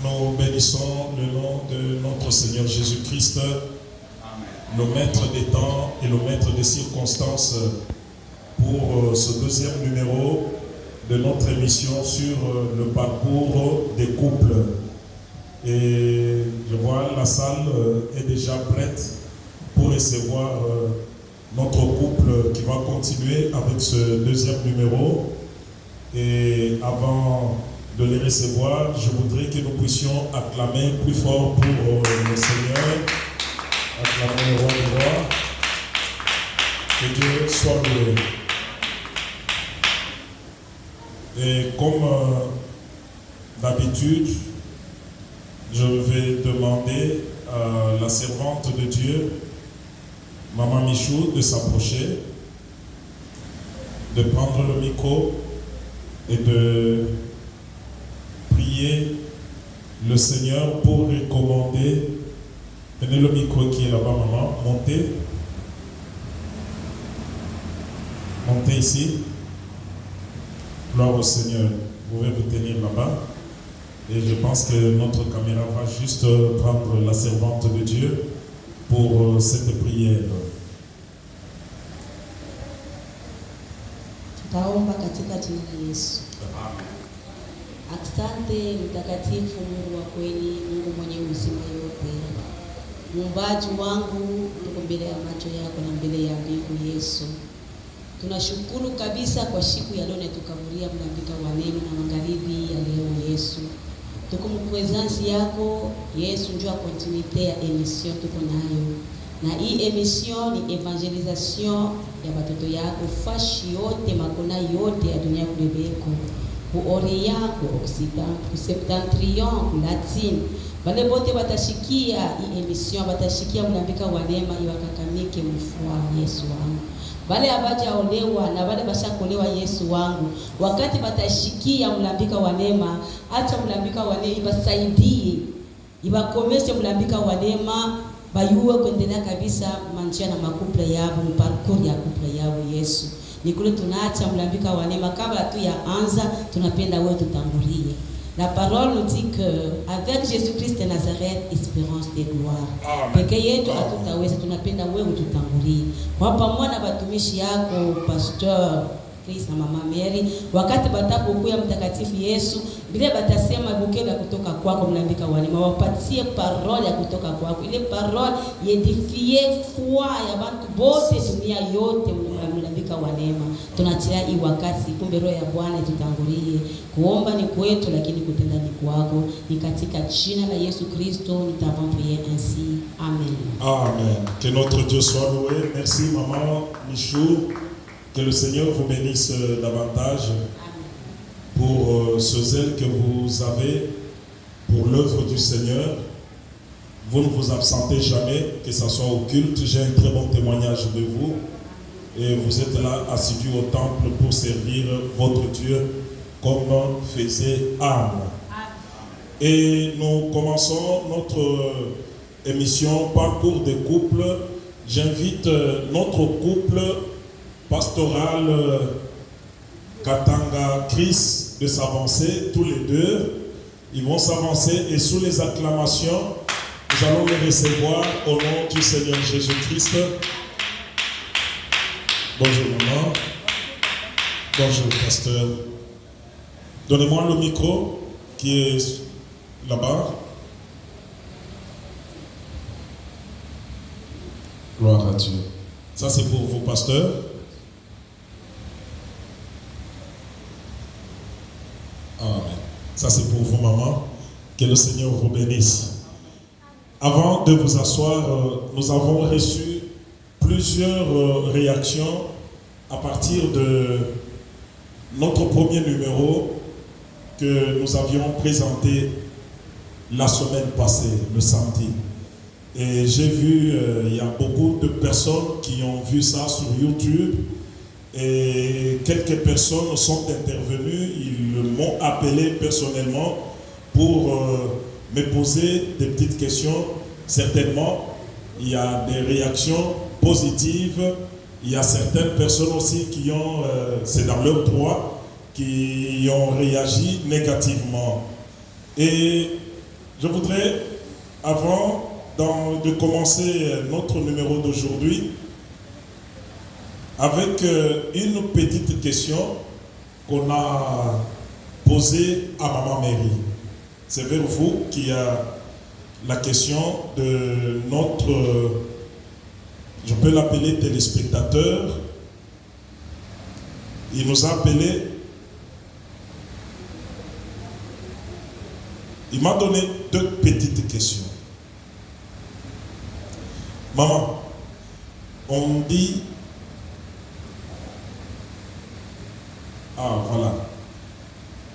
Nous bénissons le nom de notre Seigneur Jésus-Christ, le maître des temps et le maître des circonstances, pour ce deuxième numéro de notre émission sur le parcours des couples. Et je vois la salle est déjà prête pour recevoir notre couple qui va continuer avec ce deuxième numéro. Et avant de les recevoir, je voudrais que nous puissions acclamer plus fort pour le Seigneur, acclamer le roi des rois. Que Dieu soit loué. Et comme d'habitude, je vais demander à la servante de Dieu, Maman Michou, de s'approcher, de prendre le micro et de prier le Seigneur pour recommander. Tenez le micro qui est là-bas, maman. Montez. Montez ici. Gloire au Seigneur. Vous pouvez vous tenir là-bas. Et je pense que notre caméra va juste prendre la servante de Dieu pour cette prière. Tutaomba katika jina la Yesu. Amen. Asante mtakatifu, Mungu wa kweli, Mungu mwenye uzima yote. Muumbaji wangu, tuko mbele ya macho yako na mbele ya mbingu Yesu. Tunashukuru kabisa kwa siku ya leo na tukavuria mnambika wa neno na magharibi ya leo Yesu. Tuko mpresence yako Yesu, njoo continuité ya émission tuko nayo. Na hii émission ni evangelisation ya batoto yako fashi yote makona yote ya dunia kulebeko. Ku Orient, ku Occident, ku Septentrion, ku Latine. Wale bote batashikia hii émission, batashikia mnambika wa neema iwakakamike mfua Yesu wangu. Wale abaja olewa na wale bashakolewa Yesu wangu, wakati batashikia mlambika wa neema, acha mlambika wa neema ibasaidie, ibakomeshe mlambika wa neema, bayuwe kuendelea kabisa manjia na makupla yabo, parcours ya kupla yabo Yesu. Nikule tunaacha mlambika wa neema, kabla tu ya anza, tunapenda wewe tutangulie. La parole nous dit que avec Jésus-Christ de Nazareth, espérance de gloire. Peke yetu hatutaweza, tunapenda wewe tutangulie. Kwa pamoja na batumishi yako Pastor Chris na Mama Mary, wakati batapokuya mtakatifu Yesu, bila batasema bukela kutoka kwako mlambika wa neema, wapatie parole ya kutoka kwako. Ile parole yedifie foi ya bantu bote dunia yote mlambika wa neema. Tunatia hii wakati kumbe roho ya Bwana tutangulie. Kuomba ni kwetu lakini kutenda ni kwako. Ni katika jina la Yesu Kristo nous prié ainsi. Amen. Amen. Que notre Dieu soit loué. Merci maman Michou. Que le Seigneur vous bénisse davantage pour ce zèle que vous avez pour l'œuvre du Seigneur. Vous ne vous absentez jamais, que ce soit au culte. J'ai un très bon témoignage de vous. Et vous êtes là assidus au temple pour servir votre Dieu comme faisait Anne. Et nous commençons notre émission Parcours des couples. J'invite notre couple pastoral Katanga Chris de s'avancer, tous les deux. Ils vont s'avancer et sous les acclamations, nous allons les recevoir au nom du Seigneur Jésus-Christ. Bonjour maman. Bonjour pasteur. Donnez-moi le micro qui est là-bas. Gloire à Dieu. Ça c'est pour vous pasteur. Amen. Ça c'est pour vous maman. Que le Seigneur vous bénisse. Avant de vous asseoir, nous avons reçu plusieurs réactions à partir de notre premier numéro que nous avions présenté la semaine passée, le samedi. Et j'ai vu, il y a beaucoup de personnes qui ont vu ça sur YouTube et quelques personnes sont intervenues, ils m'ont appelé personnellement pour me poser des petites questions. Certainement, il y a des réactions positives. Il y a certaines personnes aussi qui ont, c'est dans leur droit, qui ont réagi négativement. Et je voudrais, avant de commencer notre numéro d'aujourd'hui, avec une petite question qu'on a posée à Maman Mary. C'est vers vous qui a la question de notre, je peux l'appeler téléspectateur. Il nous a appelé, il m'a donné 2 petites questions. Maman, on dit, ah voilà,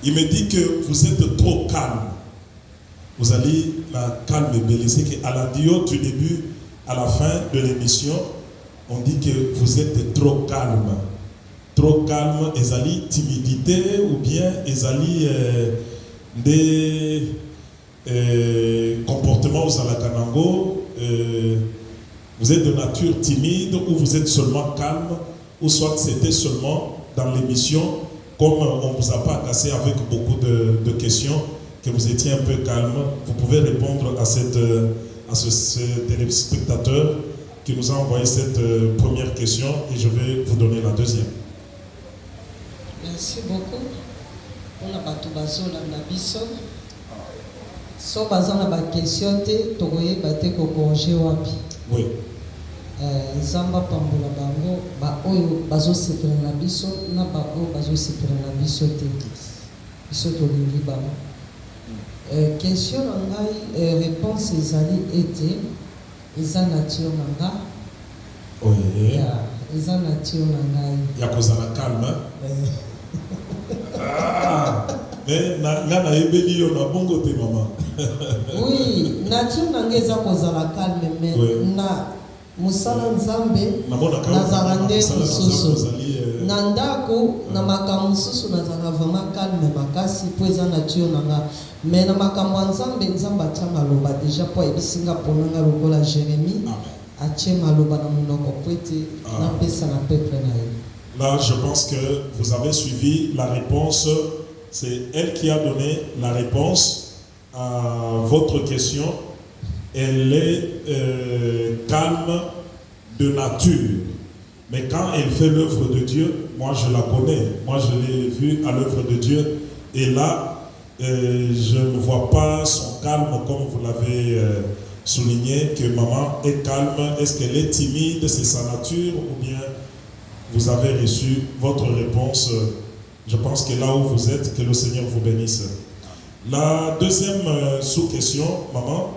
il me dit que vous êtes trop calme. Vous allez la calmer, mais c'est qu'à la dio du début à la fin de l'émission, on dit que vous êtes trop calme. Trop calme, ezali timidité ou bien ezali des comportements aux alakanango. Vous êtes de nature timide ou vous êtes seulement calme, ou soit c'était seulement dans l'émission, comme on ne vous a pas cassé avec beaucoup de questions, que vous étiez un peu calme. Vous pouvez répondre à ce téléspectateur qui nous a envoyé cette première question et je vais vous donner la deuxième. Merci beaucoup. On a battu bazo la biso. So bazan la question te tokoye bate ko congé wapi. Oui. Zamba pambola bango ba oyo bazo sepela na biso na ba oyo bazo sepela na biso te. Biso to lingi ba. Question ngai réponse ezali été eza nature nanga. Oui. Eza nature nanga. Ya kozala calme. Ah, mais na ebeli yo na bongo te maman. Oui, nature nanga eza kozala calme mais na musala nzambe nazala nde mosusu na ndako na makambo mosusu nazala vraiment calme makasi po eza nature nanga mais na makambo ya nzambe nzambe atia maloba déjà po ayebisinga mponanga lokola Jérémie atie maloba na monoko po ete napesa na peuple na ye. Là, je pense que vous avez suivi la réponse. C'est elle qui a donné la réponse à votre question. Elle est calme de nature. Mais quand elle fait l'œuvre de Dieu, moi je la connais. Moi je l'ai vue à l'œuvre de Dieu. Et là, je ne vois pas son calme comme vous l'avez souligné, que maman est calme. Est-ce qu'elle est timide? C'est sa nature ou bien vous avez reçu votre réponse? Je pense que là où vous êtes, que le Seigneur vous bénisse. La deuxième sous-question, maman,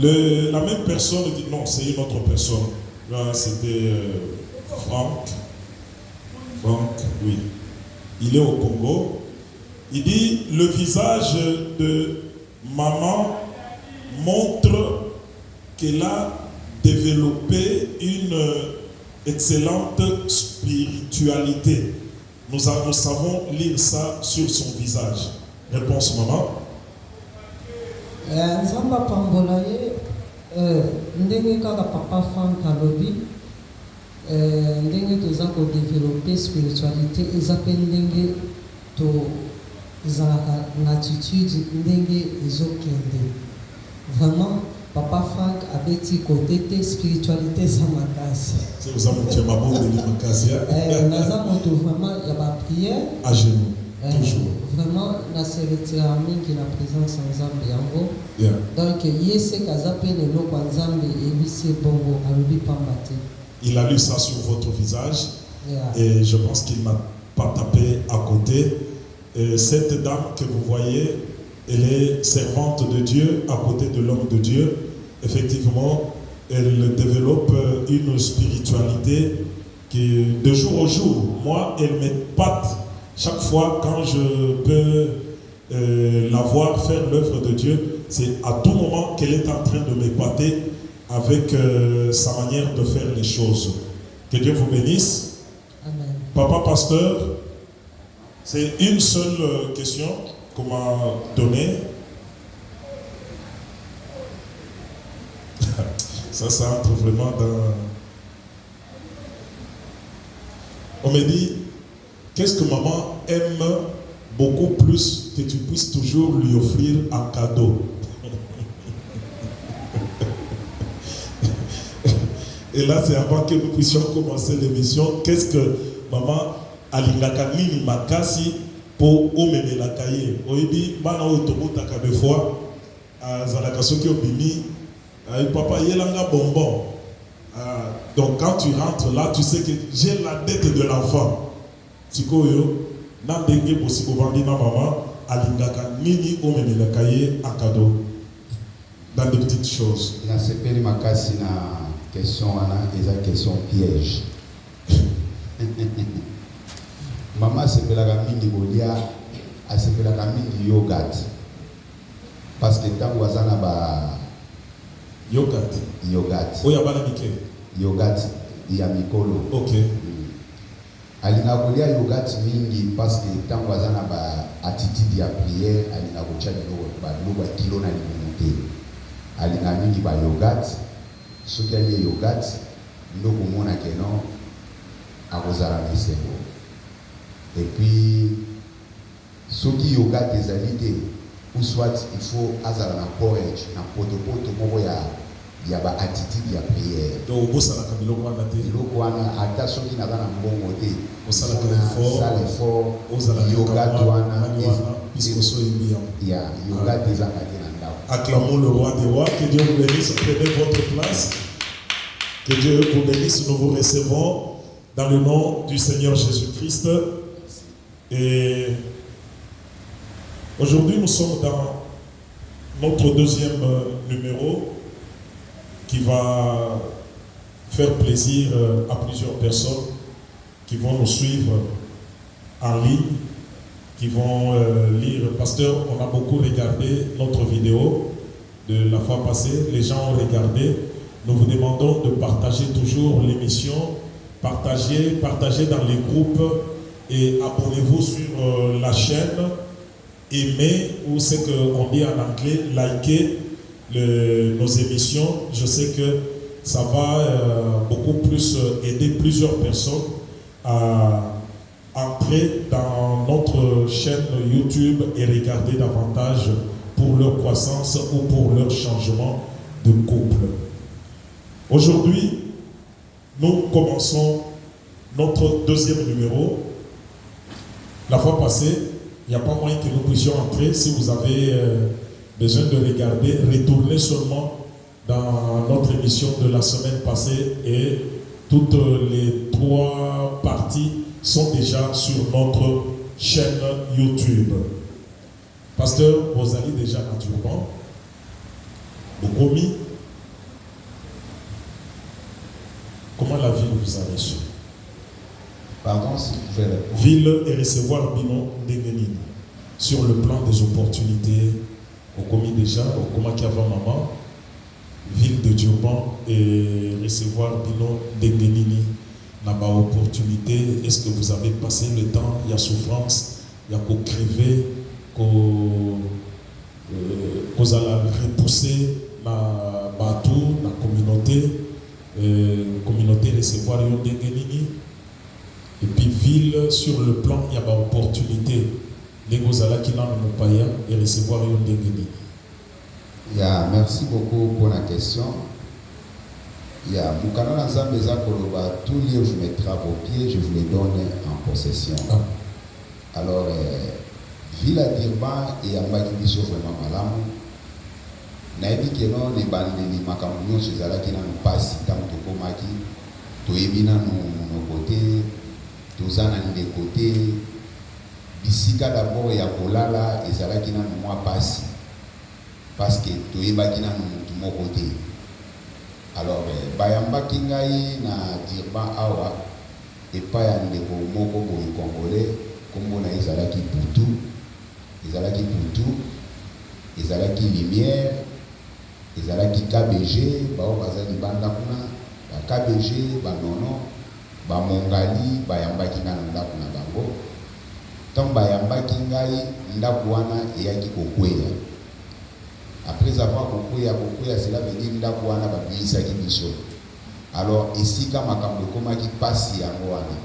la même personne dit, non, c'est une autre personne. Là, c'était Franck. Franck, oui. Il est au Congo. Il dit, le visage de maman montre qu'elle a développé une excellente spiritualité. Nous savons lire ça sur son visage. Réponse, maman. Nzamba pambola ye ndenge kaka papa Frank alobi ndenge toza ko développer spiritualité eza pe ndenge to ezalaka na attitude ndenge ezokende. Vraiment papa Frank abeti côté te spiritualité eza makasi. C'est vous avez ma bonne de makasi. Naza moto vraiment ya ba prière à genoux. Toujours. Vraiment na se retira mingi na présence nzambe yango. Donc yese kaza pe lelo kwa nzambe ebisi bongo alobi pamba te. Il a lu ça sur votre visage et je pense qu'il n'a pas tapé à côté. Et cette dame que vous voyez, elle est servante de Dieu à côté de l'homme de Dieu. Effectivement, elle développe une spiritualité qui, de jour au jour, moi, elle m'épate chaque fois quand je peux la voir faire l'œuvre de Dieu. C'est à tout moment qu'elle est en train de m'épater avec sa manière de faire les choses. Que Dieu vous bénisse. Amen. Papa pasteur, c'est une seule question qu'on m'a donnée. Ça entre vraiment dans... On me dit, qu'est-ce que maman aime beaucoup plus que tu puisses toujours lui offrir un cadeau? Et là, c'est avant que nous puissions commencer l'émission. Qu'est-ce que maman alingaka nini makasi pour omene la cahier? Oibi, bana otobotaka des fois, zalaka soki obimi, papa yelanga bonbon. Donc quand tu rentres là, tu sais que j'ai la dette de l'enfant. Sikoyo, na ndenge possible vandi na maman alingaka nini omene la cahier en cadeau. Dans des petites choses. Na sepeli makasi na question est une question piège. Maman sepelaka mingi bolia, asepelaka mingi yogurt. Parce que tant wazana ba yogurt. Oya bana mike. Yogurt ya mikolo. OK. Alina bolia yogurt mingi parce que tant wazana ba attitude ya prière, alina kocha lo kilo na limonte. Alina mingi ba yogurt. Ce qui est yogat, nous avons à Rosalamesebo. Et puis, ce qui est yogat des alités, ou soit il faut azar na porridge, na poto il y a une attitude de prière. Donc, vous savez que vous avez attention qui n'a pas un bon côté. Vous savez que l'effort, yogat il y a yogat des alités. Acclamons le roi des rois, que Dieu vous bénisse, prenez votre place, que Dieu vous bénisse, nous vous recevons dans le nom du Seigneur Jésus-Christ. Et aujourd'hui nous sommes dans notre deuxième numéro qui va faire plaisir à plusieurs personnes qui vont nous suivre en ligne, qui vont lire. Pasteur, on a beaucoup regardé notre vidéo de la fois passée. Les gens ont regardé. Nous vous demandons de partager toujours l'émission. Partagez dans les groupes et abonnez-vous sur la chaîne. Aimez, ou ce qu'on dit en anglais, likez nos émissions. Je sais que ça va beaucoup plus aider plusieurs personnes à entrer dans notre chaîne YouTube et regarder davantage pour leur croissance ou pour leur changement de couple. Aujourd'hui, nous commençons notre deuxième numéro. La fois passée, il n'y a pas moyen que nous puissions entrer. Si vous avez besoin de regarder, retournez seulement dans notre émission de la semaine passée et toutes les 3 parties sont déjà sur notre chaîne YouTube. Pasteur Rosalie déjà naturellement. Bokomi, comment la ville vous a reçu? Pardon, si vous pouvez répondre. Ville et recevoir Bino Ndengenini. Sur le plan des opportunités, au commis déjà, au commis qui avant maman, ville de Durban et recevoir Bino Ndengenini. N'a pas opportunité. Est-ce que vous avez passé le temps? Il y a souffrance, il y a qu'on crever, qu'on allait repousser la bateau, la communauté recevoir yon Ndengenini. Et puis ville sur le plan, il y a pas opportunité. Les Gozala qui n'ont pas et recevoir yon Ndengenini. Merci beaucoup pour la question. Mukana Nzambeza Koloba, tous les jours je mettrai vos pieds, je vous les donne en possession. Alors, Ville à Durban et à Makibiso vraiment malamu. Naïbi Kenon, les bandits, Makamounion, chez Zala qui n'ont pas si tant de Komaki, Toébina nos côtés, Tozana des côtés, Bissika d'abord et à Kolala, et Zala qui n'ont pas si. Parce que Toéba qui n'ont tout mon côté. Alors, Bayamba Kingaï na Durban Awa, et pas un ndeko moko boy congolais, comme on a Ezalaki Poutou, Ezalaki Lumière, Ezalaki KBG, Bao Bazali Bandakuna, KBG, Banono, Bamongali, Bayamba Kinga Ndakuna Bango. Tant Bayamba Kingaï, Ndakuana et Yaki Kokwea. Après avoir Kokwea, cela veut dire Ndakuana Babisa Kibiso. Alors, ici, quand Makambo Koma qui passe à Moana,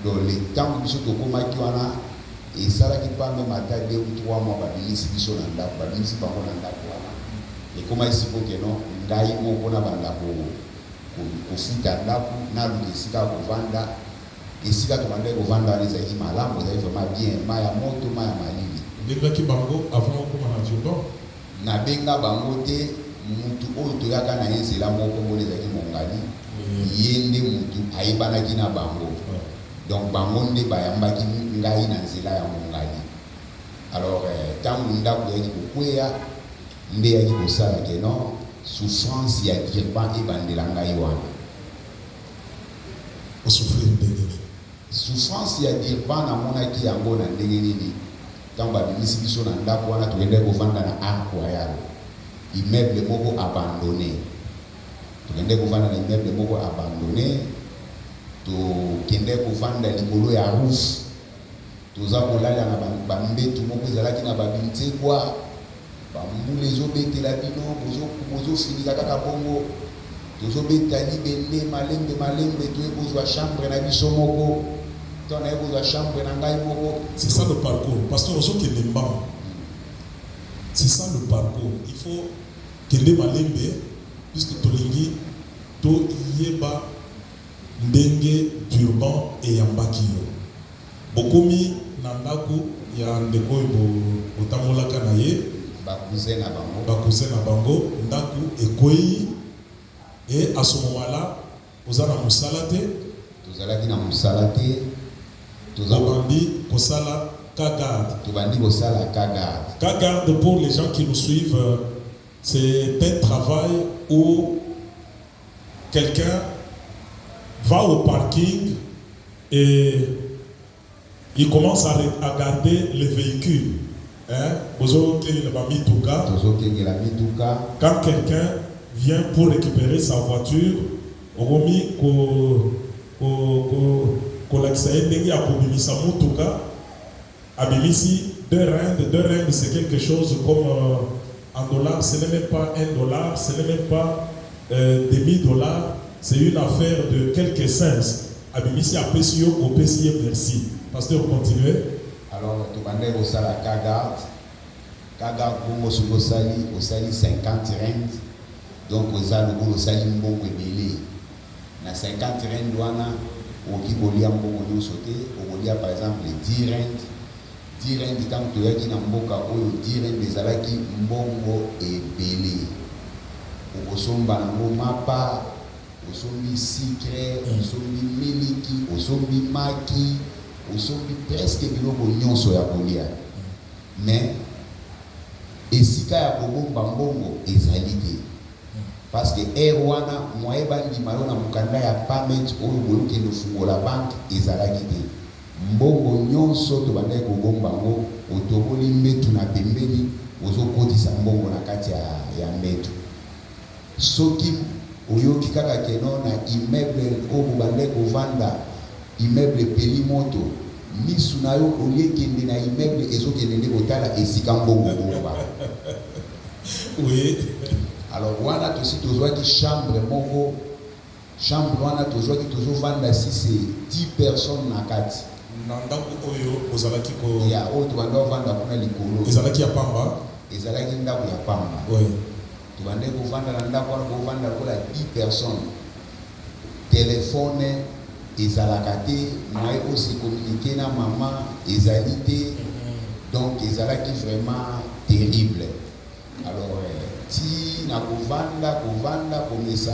Donc le temps biso to koma ki wana et ça là qui pas même à 2 ou 3 mois ba bilisi biso na ndako ba bilisi bango na ndako wana et comment ici pour que non ngai mo kona banda ko futa ndako na luisika ko vanda esika to banda ko vanda les ayi malamu za vraiment bien maya moto maya malili benga ki bango avant ko na Jordan na benga bango te mutu oyo to yaka na yezela moko mo les ayi mongali yende mutu ayibana kina bango. Donc bango nde bayambaki ngai na nzela ya mongali. Alors tangu ndako yaki kokweya nde yaki kosala ke non souffrance ya dirban ebandela ngai wana. Osouffrir ndenge souffrance ya dirban namonaki yango na ndenge nini tango babimisi biso na ndako wana tokende kovanda na Arc Royal immeuble moko abandonné. Tokende kovanda na immeuble moko abandonné to kende kovanda likolo ya roof toza kolala na bambetu moko ezalaki na babinze kwa bambula ezobetela bino bozofinika kaka bongo tozobeta libende malembe toyekozwa chambre na biso moko to nayekozwa chambre na ngai moko. C'est ça le parcours. Pasteur ozokende mbamba. C'est ça le parcours. Il faut kende malembe puisque tolingi to yeba ndenge durban et yambaki yo bokomi na ndako ya ndeko botamolaka na ye bakousin na bango ndako ekoyi et à ce moment-là oza na mosala te tozalaki na mosala te tozabandi kosala kagarde tobandi kosala kagarde. Kagarde pour les gens qui nous suivent c'est un travail où quelqu'un va au parking et il commence à regarder les véhicules. Quand quelqu'un vient pour récupérer sa voiture, deux rentes, c'est quelque chose comme en dollars, ce n'est même pas $1, ce n'est même pas demi-dollar. C'est une affaire de quelques cents. Abimisi apprécié au PCE, merci. Pasteur, continuez. Alors, tu vas aller au salaire Kagarde. Kagarde, pour au sali 50 rand. Donc, au sali mbongo ebele. Na 50 rand, douana, au kibolia mbongo nous sauté, au bolia par exemple 10 rand. 10 rand, tant que tu as dit dans mboka, au 10 rand, des alaki mbongo ebele. Au somba nango mapa. Osombi sucre, osombi miliki, osombi maki, osombi presque biloko nyonso ya kolia. Mais esika ya kobomba mbongo ezali te. Parce que wana moyeba ndimalo na mukanda ya payment oyo boyoke no fungola bank ezalaki te. Mbongo nyonso to banda kobomba ngo otoboli mbetu na pembeni ozokotisa mbongo na kati ya mbetu. Soki oyoki kaka keno na immeuble oyo bande kovanda immeuble peli moto misu na yo oliekende na immeuble ezokende nde kotala esika mbongo bomba. Oui. Alors wana tosi tozwaki chambre moko chambre wana tozwaki tozovanda si c'est 10 personnes na kati na ndako oyo ozalaki ko ya oyo tobanda ovanda kuna likolo ezalaki ya pamba ezalaki ndako ya pamba. Oui. Tu vas aller vendre dans la pour 10 personnes. Téléphone, ils ont la carte, moi aussi communiquer na maman, ils ont été. Donc ils ont qui vraiment terrible. Alors si na kovanda comme ça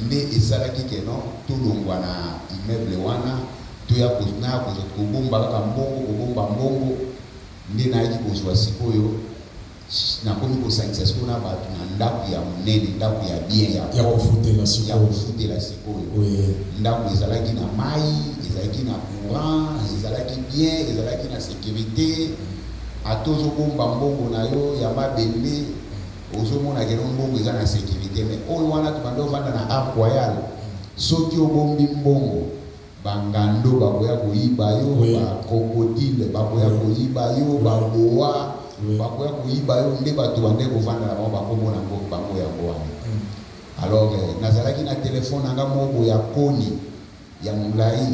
nde esalaki ke non tout longwa na immeuble wana to ya kozna kozobomba kaka mbongo nde na yaki kozwa sikoyo na komi kosangisa sikoyo na bato na ndako ya monene ndako ya bien ya kofutela sikoyo ndako ezalaki na mai ezalaki na courant ezalaki bien ezalaki na sécurité atozobomba mbongo na yo ya mabende ozomona keno mbongo eza na sécurité mais oyo wana tobanda ovanda na Arc Royal soki obombi mbongo bangando bakoya koyiba yo bakrocodile bakoya koyiba yo baboa bakoya koyiba yo nde bato bande kovanda na bango bakomona bango yango wana. Alors nazalaki na telefone nanga moko ya koni ya molai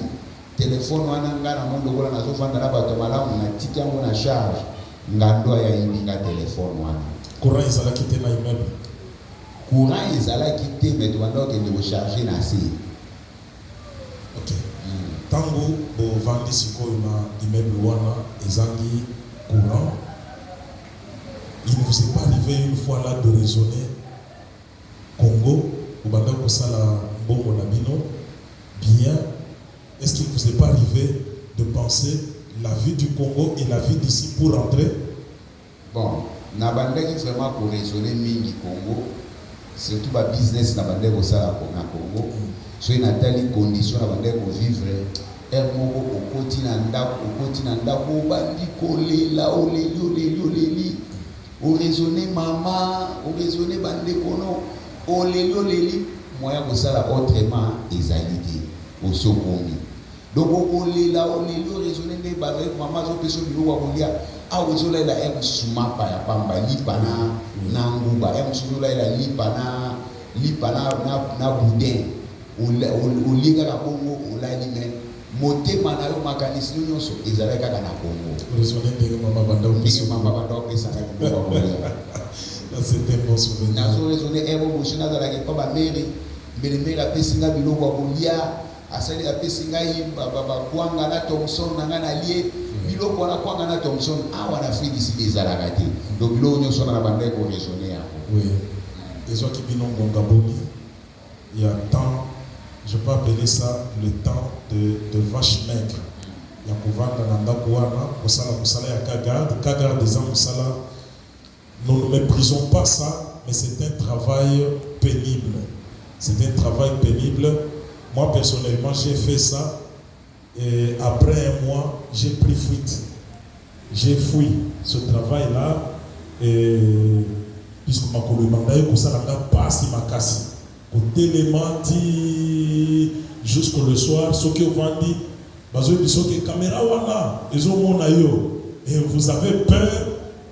téléphone wana nga na mondo kola nazo fanda na bato malamu na tiki yango na charge ngando ya ibinga téléphone wana courant ezala kité na immeuble courant ezala kité mais tuanda ke de recharger na si OK tango bo vandi sikoyo na immeuble wana ezangi courant. Il ne vous est pas arrivé une fois là de raisonner Congo ou banda kosala mbongo na bino bien. Est-ce qu'il ne vous est pas arrivé de penser la vie du Congo et la vie d'ici pour rentrer? Bon, na bandaki vraiment pour raisonner mingi Congo, surtout ba business na bandaki kosala na Congo. So ina tali condition na bandaki ko vivre moko okoti na ndako bandi kolela oleli o raisonner mama o raisonner bande kono oleli moya kosala autrement ezalite au sokomi. Donc olela oleli o raisonner ne ba mama zo peso bilo wa kolia a ozola ila suma pa ya pamba lipana na nguba suma ila lipana na boudin oliga ka bongo olali me motema na yo makanisi nyonso ezala kaka na Congo. Raisonner ndenge mama banda o pesa na ko kolia. C'était bon souvenir. Na zo raisonner boshina za la ke ba meri mbele apesinga biloko ya kolia asali apesinga yimba baba kwanga na Thompson na ngana lie biloko na kwanga na Thompson awa na Afrique ici ezalaka te. Donc biloko nyonso na banda ko raisonner yako. Oui. Ezwa ki bino ngonga boni. Il y a temps, je peux appeler ça le temps de vache maigre. Ya kovanda na ndako wana kosala ya kagarde des musala. Nous ne méprisons pas ça, mais c'est un travail pénible. C'est un travail pénible. Moi, personnellement, j'ai fait ça. Et après un mois, j'ai pris fuite. J'ai fui ce travail-là. Et puisque ma colombe, ça n'a pas si ma casse. Au télément, jusqu'au soir, ce qui ont dit, que caméra wana, ils ont mon aïe. Et vous avez peur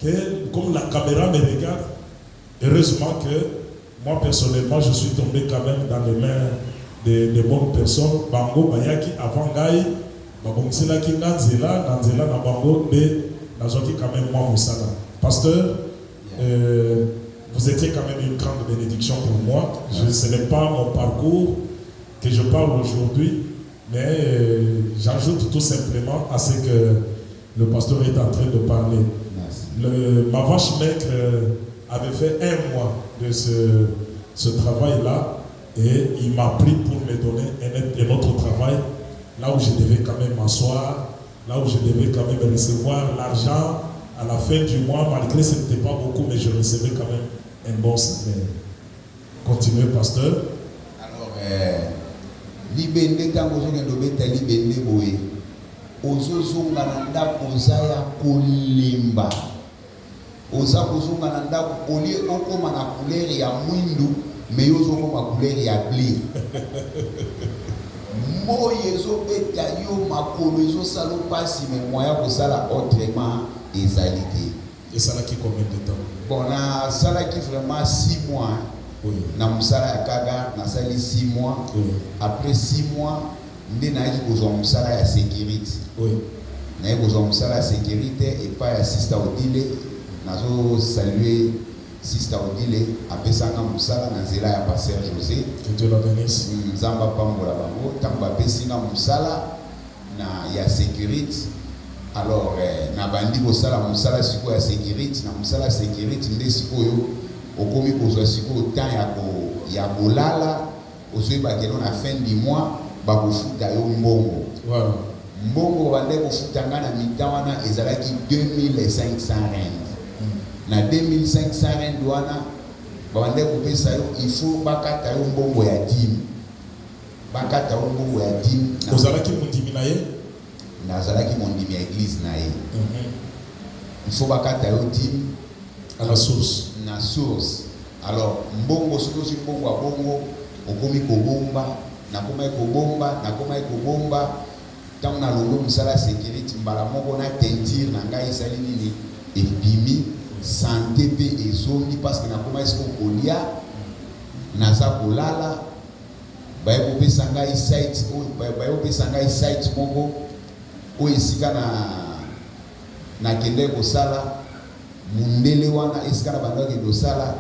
que, comme la caméra me regarde, heureusement que moi personnellement je suis tombé quand même dans les mains de bonnes personnes. Bango bayaki avant Gaï, babongisela ki nanzela na bango de nazoki quand même moi musala. Pasteur, vous étiez quand même une grande bénédiction pour moi. Ce n'est pas mon parcours que je parle aujourd'hui, mais j'ajoute tout simplement à ce que le pasteur est en train de parler. Ma vache maigre avait fait un mois de ce travail-là et il m'a pris pour me donner un autre travail, là où je devais quand même m'asseoir, là où je devais quand même recevoir l'argent à la fin du mois, malgré que ce n'était pas beaucoup, mais je recevais quand même un bon salaire. Continuez, pasteur. Alors, libende tango zonge ndobeta libende boye ozozonga na ndako ozaya kolemba oza kozonga na ndako olie okoma na couleur ya mwindu mais ozokoma couleur ya bleu moye ezobeta yo makolo ezosala pasi mais moya kosala autrement ezalité. Et ça là qui combien de temps? Bon, na sala qui vraiment 6 mois. Oui. Na musala ya kaga na sali 6 mois. Oui. Après 6 mois, ndé na yi kozwa musala ya sécurité. Oui. Na yi kozwa musala ya sécurité et pas ya Sister Odile. Nazo saluer Sister Odile apesanga musala na nzela ya Pasteur José. Que Dieu la bénisse. Nzamba pambola bango tamba pesinga musala na ya sécurité. Alors na bandi kosala musala siko ya sécurité na musala sécurité nde sikoyo okomi kozwa siko temps ya kolala ozoyeba keno na fin du mois bakofuta yo mbongo. Voilà. Mbongo bande kofuta nga na mita wana ezalaki 2500 rand. Na 2500 rand wana bande kopesa yo il faut bakata yo mbongo ya 10. Bakata yo mbongo ya 10. Ozalaki mundimi na ye? Nazalaki mondimi ya église na ye. Il faut bakata yo 10 à la source. Na source. Alors mbongo soko si mbongo a bongo okomi kobomba nakomai kobomba tant na longo musala sécurité mbala moko na teinture na ngai esali nini ebimi santé pe ezongi parce que nakomai siko kolia naza kolala bayopesa ngai site bayopesa ngai site moko oyo esika na kende kosala mundele wana esika na bando akende kosala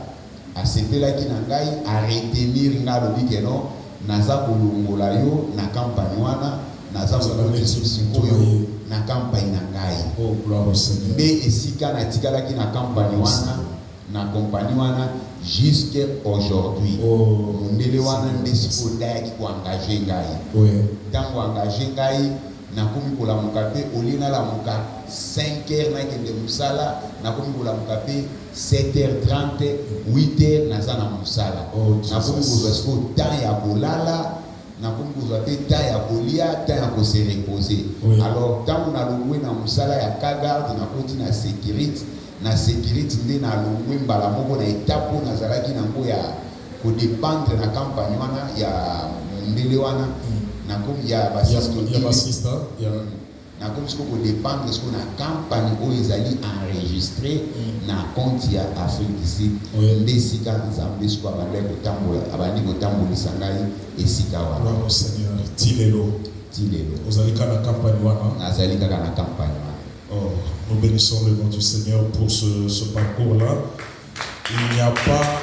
asepelaki na ngai aretenir nga alobi keno naza kolongola yo na campagne wana naza sikoyo na campagne na ngai mpe esika natikalaki na campagne wana na compagnie wana jusqu'à aujourd'hui mundele wana nde sikoyo ndayaki koengage ngai ntango engage ngai nakomi kolamuka mpe olie nalamuka 5h nakende mosala nakomi kolamuka mpe 7h30 8h naza na mosala nakomi kozwa sikoyo temps ya kolala nakomi kozwa mpe temps ya kolia temps ya kose repose alors ntango nalongwe na mosala ya kagarde nakoti na sécurité nde nalongwe mbala moko na etape oyo nazalaki nango ya kodépendre na campagne wana ya mundele wana nakomi ya basista nakomi siko kodépendre siko na campagne oyo ezali enregistré na compte ya Afrique du Sud nde esika nzambe siko abandi kotambolisa ngai esika wana tilelo nazali kaka na campagne wana. Oh, nous bénissons le nom du Seigneur pour ce parcours-là. Il n'y a pas...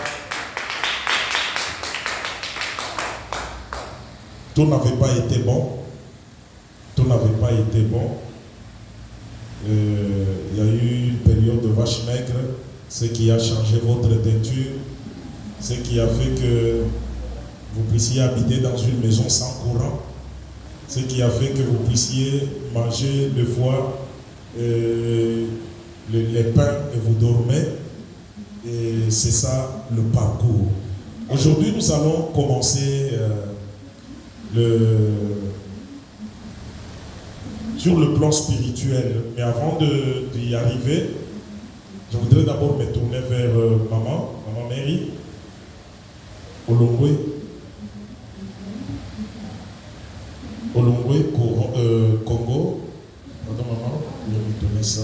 Tout n'avait pas été bon. Tout n'avait pas été bon. Il y a eu une période de vache maigre, ce qui a changé votre teinture, ce qui a fait que vous puissiez habiter dans une maison sans courant, ce qui a fait que vous puissiez manger le foie, les pains et vous dormez. Et c'est ça le parcours. Aujourd'hui, nous allons commencer sur le plan spirituel. Mais avant d'y arriver, je voudrais d'abord me tourner vers maman Mary, Olongwe, Congo. Pardon maman, je vais me tourner ça.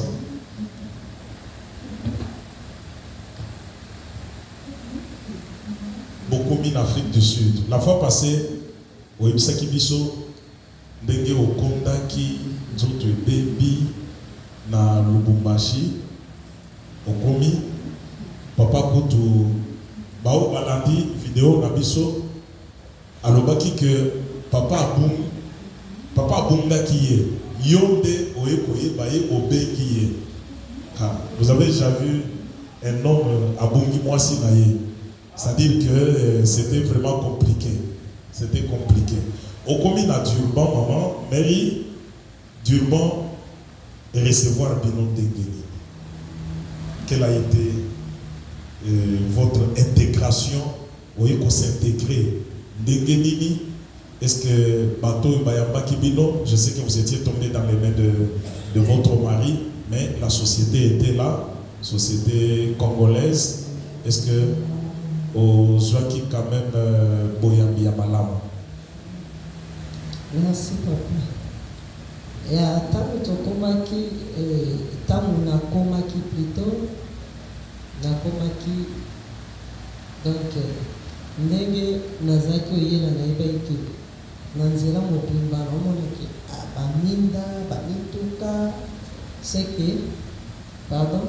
Beaucoup mis en Afrique du Sud. La fois passée, au Ibisaki Biso, ndenge okondaki nzoto ebebi na Lubumbashi, okomi papa kutu bao balandi vidéo na biso alobaki que papa abungaki ye yonde oyekoyeba ye obeki ye. Vous avez déjà vu un homme abungi mwasi na ye, c'est-à-dire que c'était vraiment compliqué. C'était compliqué. Okomi na Durban, maman, Mary, Durban, et recevoir Bino Dengeni. Quelle a été votre intégration? Voyez qu'on s'intégrer. Dengeni, est-ce que Bato Bayamba Kibino, je sais que vous étiez tombé dans les mains de votre mari, mais la société était là, société congolaise. Est-ce que au Zouaki quand même Boyambi Amalam? Merci papa. Ya tangu tokomaki tangu nakomaki plutôt nakomaki donc ndenge nazaki oyela nayeba ete na nzela mobimba naomonaki baminda bamituka seke pardon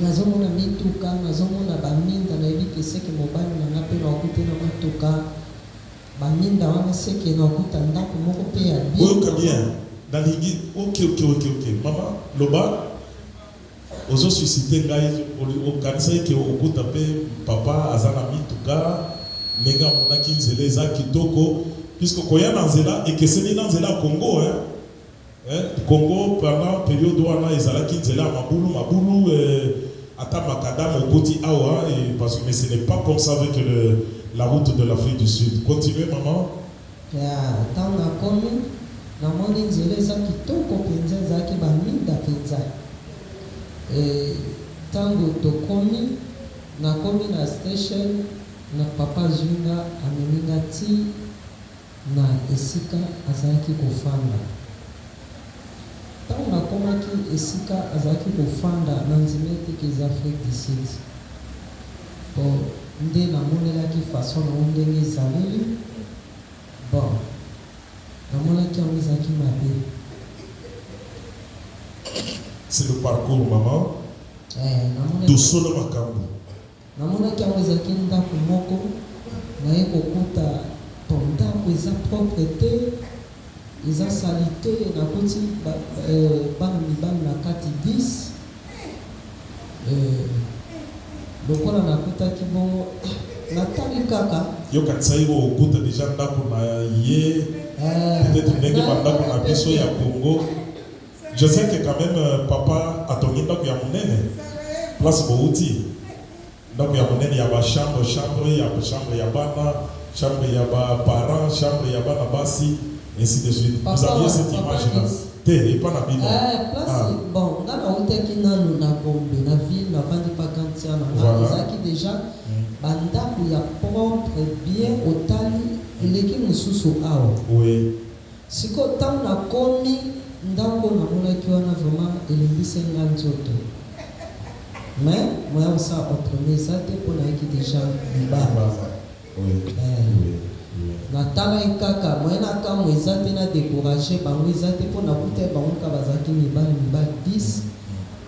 nazomona mituka nazomona baminda nayebi ke seke mobali nanga mpe naokuti na mituka baminda wana seke naokuta ndako moko mpe ya bien nalingi ok mama loba ozo suscité ngai okanisa eke okuta mpe papa aza na mituka ndenge amonaki nzela eza kitoko puisque koya na nzela ekeseni na nzela ya Congo Congo pendant période wana ezalaki nzela ya mabulu ata makadam okoti awa mais ce n'est pas comme ça avec la route de l'Afrique du Sud. Continuez maman. Ntango nakomi namoni nzela eza kitoko mpenza ezalaki baminda mpenza. Ntango tokomi nakomi na station na papa Zwinga ameminga ti na esika azalaki kofanda. Ntango nakomaki esika azalaki kofanda na nzima eteke eza Afrique du Sud. nde namonelaki façon na ndenge ezaleli bon namonaki yango ezalaki mabe. C'est le parcours, maman. Tout seul makambo. Namonaki yango ezalaki ndako moko naye kokuta ndako eza propre te eza sali te nakoti bana mibali na kati 10 lokola nakutaki bongo natali kaka yokanisa yo okuta deja ndako na ye peut-être ndenge bandako na biso ya Congo. Je sais que quand même papa atongi ndako ya monene place bouti ndako ya monene ya ba chambre ya bana, chambre ya ba parents, chambre ya bana basi, ainsi de suite. Vous aviez cette image là. Et pas la Bible. Place bon, nga na utaki nanu na Gombe na ville na vandi pa kantia na ezaki déjà bandako ya propre bien otali eleki mususu awa. Oui. Siko tant na komi ndako na monaki wana vraiment elembisa nga nzoto. Mais moi ça autrement ça te pona ki déjà libala. Oui. Natala ikaka moi na kama ezate na décourager bango ezate pona kuta bango ka bazaki mibali 10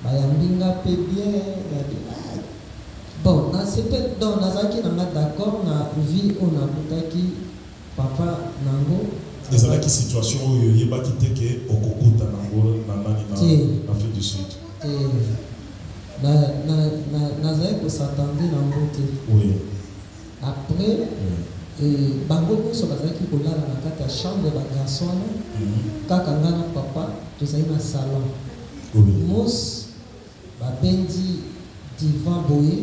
bayambinga pe bien bon na c'était donc nazaki na d'accord na vie on a kutaki papa nango ezalaki situation oyo yebaki te ke okokuta nango na nani na Afrique du Sud. Nazaki kosatandi nango te. Oui. Après bango nyonso bazalaki kolala na kati ya chambre ba garçon kaka nga na papa tozali na salon. Mos babendi divan boye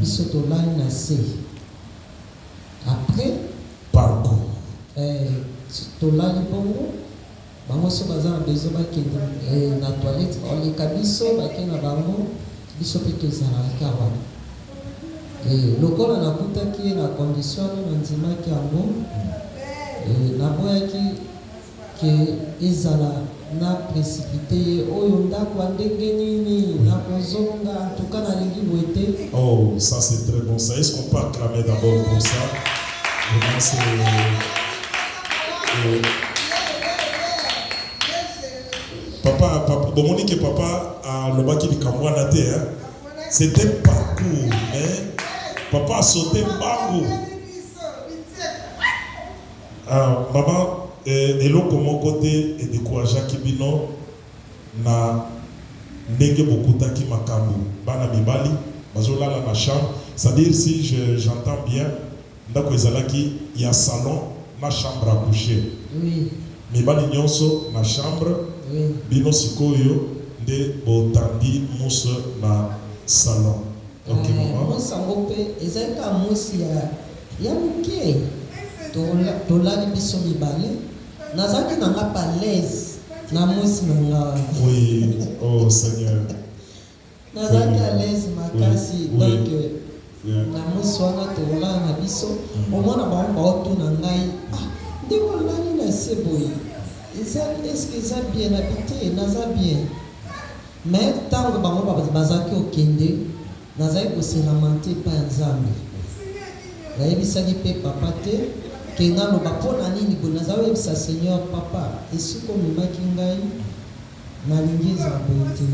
biso tolali na se. Après parcours tolali bongo bango so baza na besoin bakende na toilette oleka biso bakende na bango biso mpe tozalaka wana. Lokola nakutaki na condition na ndimaki yango naboyaki ke ezala na précipité oyo ndako ndenge nini na kozonga tuka na lingi boite. Oh, ça c'est très bon ça. Est-ce qu'on peut acclamer d'abord pour ça? Vraiment c'est papa bon que papa a le baki di kamwana te hein. C'était parcours hein. Papa a sauté bango. Maman, eloko moko te et découragé kibino na ndenge bokutaki makambo bana mibali bazolala na chambre. C'est-à-dire si j'entends bien ndako ezalaki ya salon na chambre à coucher. Oui. Mibali nyonso na chambre. Oui. Bino sikoyo nde botandi muso na salon. Ok, maman. Musa ngope ezalika musi ya muke. Tolali biso mibale. Nazaki na nga pa l'aise na musi na nga. Oui, oh Seigneur. Nazaki à l'aise makasi donc na musi wana tolala na biso. Omona bango otuna ngai. Ndeko lali na seboyi. Est-ce que ça bien habité, naza bien. Mais tant que bango bazaki okende, nazaki ko se lamenter pa nzambe. Nayebisaki pe papa te kenga no bapona nini bo nazawe bisa Seigneur papa esiko momaki ngai na lingi za bote.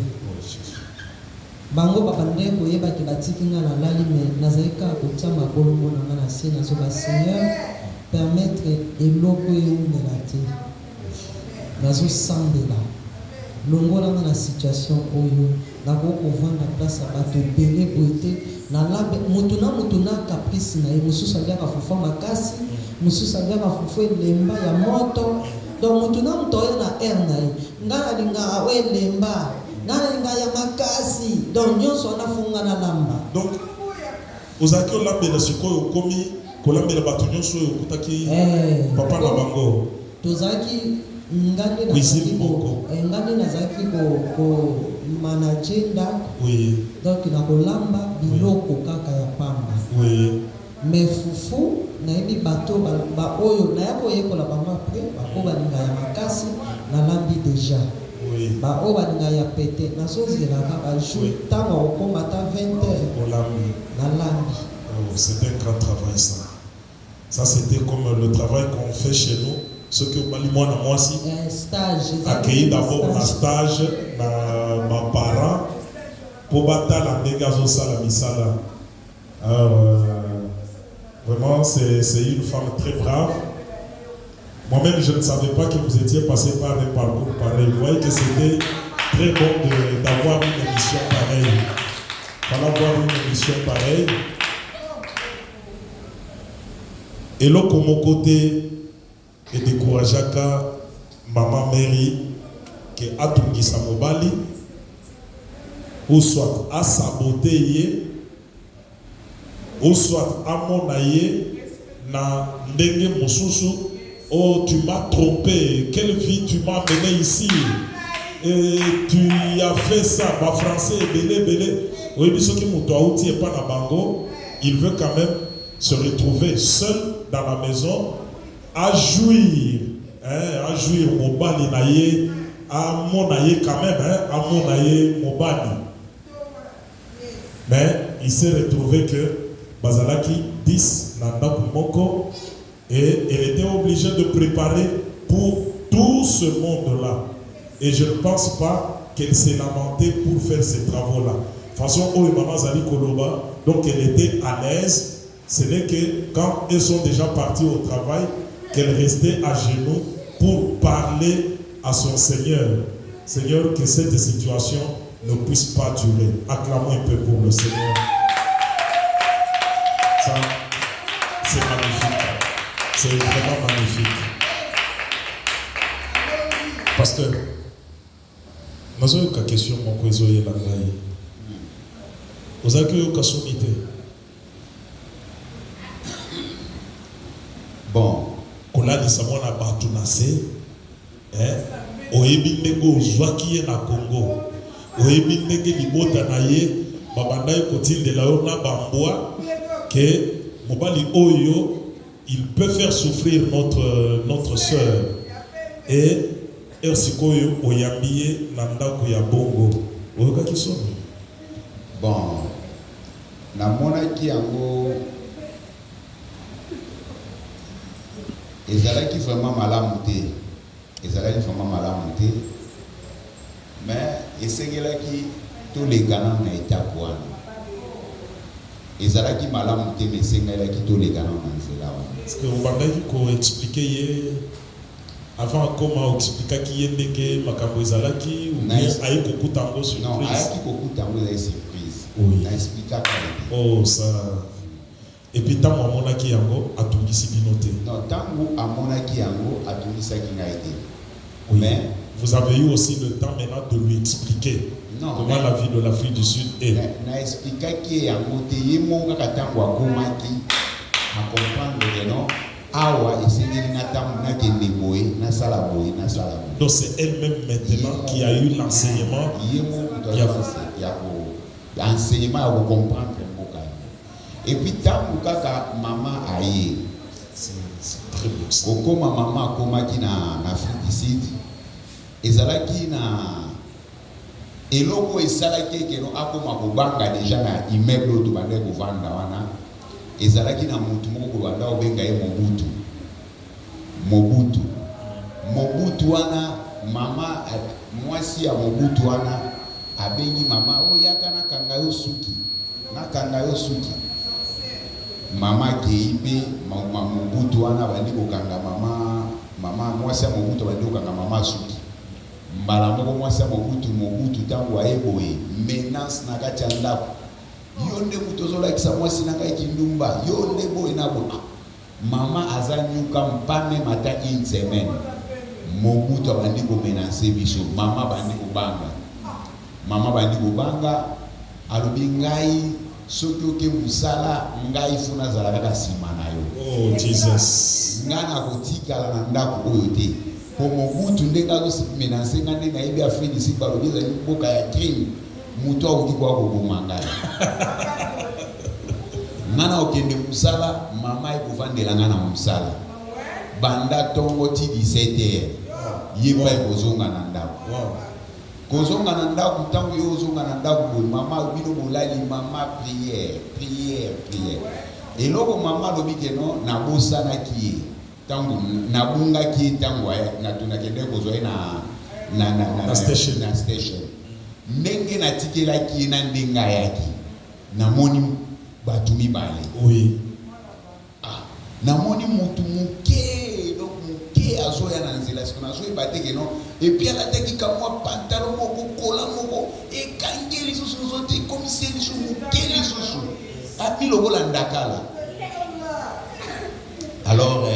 Bango babande koyeba ke batiki nga na lali mais nazaki ka kotia makolo mona nga na se nazo ba Seigneur permettre eloko eumela te. Nazo sambela longola na situation oyo nako kovanda place ya bato ebele boite na labe mutuna caprice na ye mosusu aliaka fufu makasi mosusu aliaka fufu elemba ya moto donc mutuna moto oyo na air na ye nga nalingaka o elemba nga nalingaka ya makasi donc nyonso anafunga na lamba. Donc ozalaki olambela sikoyo okomi kolambela bato nyonso oyo okutaki papa na bango tozalaki ngande nazaki ko manager ndako. Oui. Donc na kolamba biloko kaka ya pamba. Oui. Mais fufu na yebi bato ba oyo na yako yekola bango après ba ko balinga ya makasi na lambi déjà. Oui. Ba o balinga ya pete na sozela ka ba jour tango okoma ta 20h. Olambi. Na lambi. Oh, c'est un grand travail ça. Ça c'était comme le travail qu'on fait chez nous. Ce que moi aussi. Stage. Accueilli d'abord un stage na ma parents pour battre la négazo sala misala. Vraiment c'est une femme très brave. Moi-même je ne savais pas que vous étiez passé par un parcours pareil. Vous voyez que c'était très bon d'avoir une émission pareille. Il fallait avoir une émission pareille. Et là, comme mon côté, et décourager maman Mary, qui a tout dit sa mobali, ou soit à saboter, ou soit à mon aïe, na ndenge mosusu, oh tu m'as trompé, quelle vie tu m'as mené ici, et tu as fait ça, ma français est belé. Oui, mais ce qui m'a pas na bango, il veut quand même se retrouver seul dans la maison, à jouir mon bali naïe, à mon aïe quand même, à mon aïe mon bali. Mais il s'est retrouvé que Bazalaki 10 Nanda Moko et elle était obligée de préparer pour tout ce monde-là. Et je ne pense pas qu'elle s'est lamentée pour faire ces travaux-là. De toute façon, Maman Zali Koloba, donc elle était à l'aise. Ce n'est que quand elles sont déjà parties au travail, qu'elle restait à genoux pour parler à son Seigneur. Seigneur, que cette situation ne puisse pas durer. Acclamons un peu pour le Seigneur. Ça, c'est magnifique. C'est vraiment magnifique. Parce que, nous avons une question, mon cousin est là. Vous avez une question. Bon. Kolali samona batu nase, oyebi ndenge ozwaki ye na Congo, oyebi ndenge libota na ye, babanda ye kotindela yo na bambwa, que mobali oyo, il peut faire souffrir notre sœur. Et ersikoyo oyambiye na ndako ya bongo. Oyoka kisono? Bon, na monaki yango ezalaki vraiment malamu te, mais esengelaki tolekana na étape wana. Ezalaki malamu te, mais esengelaki tolekana na nzela wana. Est-ce que vous bandaki ko expliquer avant comment expliquer qui ndenge makambo ezalaki ou bien ayi kokutango surprise? Non, ayaki kokutango ezali surprise. Oui. Na expliquer ka. Oh ça. Et puis tant amonaki yango atungisi bino te. Non, tango amonaki yango atungisaki ngai te. Oui. Mais vous avez eu aussi le temps maintenant de lui expliquer comment la vie de l'Afrique du Sud est. Na expliquaki yango te yemonga katango akomaki a comprendre que non awa esengeli na tango na kende boye na sala boye na sala boye. Donc c'est elle-même maintenant qui a eu l'enseignement. L'enseignement à vous comprendre. Et puis tant que maman aïe, c'est très beau ça. Koko maman komaki na Afrique du Sud, ezalaki na eloko esalaki ke no akoma kobanga déjà na immeuble to bande ko vanda wana, ezalaki na mutu moko ko banda obenga ye Mobutu wana mama mwasi ya Mobutu wana abengi mama o yaka na kanga yo suki. Mama keibe Mobutu wana bandi kokanga mama mwasi ya Mobutu bandi kokanga mama suki. Mbala moko mwasi ya Mobutu tango ayeboye menace na kati ya ndako. Yo nde mutu ozolakisa mwasi na kati kindumba. Yo nde boye na boye. Mama azanyuka mpame mata une semaine. Mobutu abandi ko menacer biso. Mama bandi kobanga alobi ngai soki oke musala ngai funa zala kaka nsima na yo. Oh Jesus. Nga na kotikala na ndako oyo te. Po Mobutu ndenge azomenace nga ndenge ayebi Afrique du Sud balobi ezali mboka ya crime. Mutu akoki kwa koboma ngai. Nga na okende musala mama ekovandela nga na musala. Banda tongo ti 17h. Yepa ekozonga na ndako. Kozonga na ndako tango yo ozonga na ndako mama bino bolali mama prière. Et loko maman lobi que non na bossa na ki tango na bunga ki tango na tuna kende ko zoe na station ndenge na tikela ki na ndenga yaki na moni batu mibale. Oui. Na moni mutu muke donc muke azoya na nzela siko na zoe bateke non et puis ala teki kamwa pantalon moko kola moko e kangeli susu zote comme si les choses muke les susu api lokola ndakala. Alors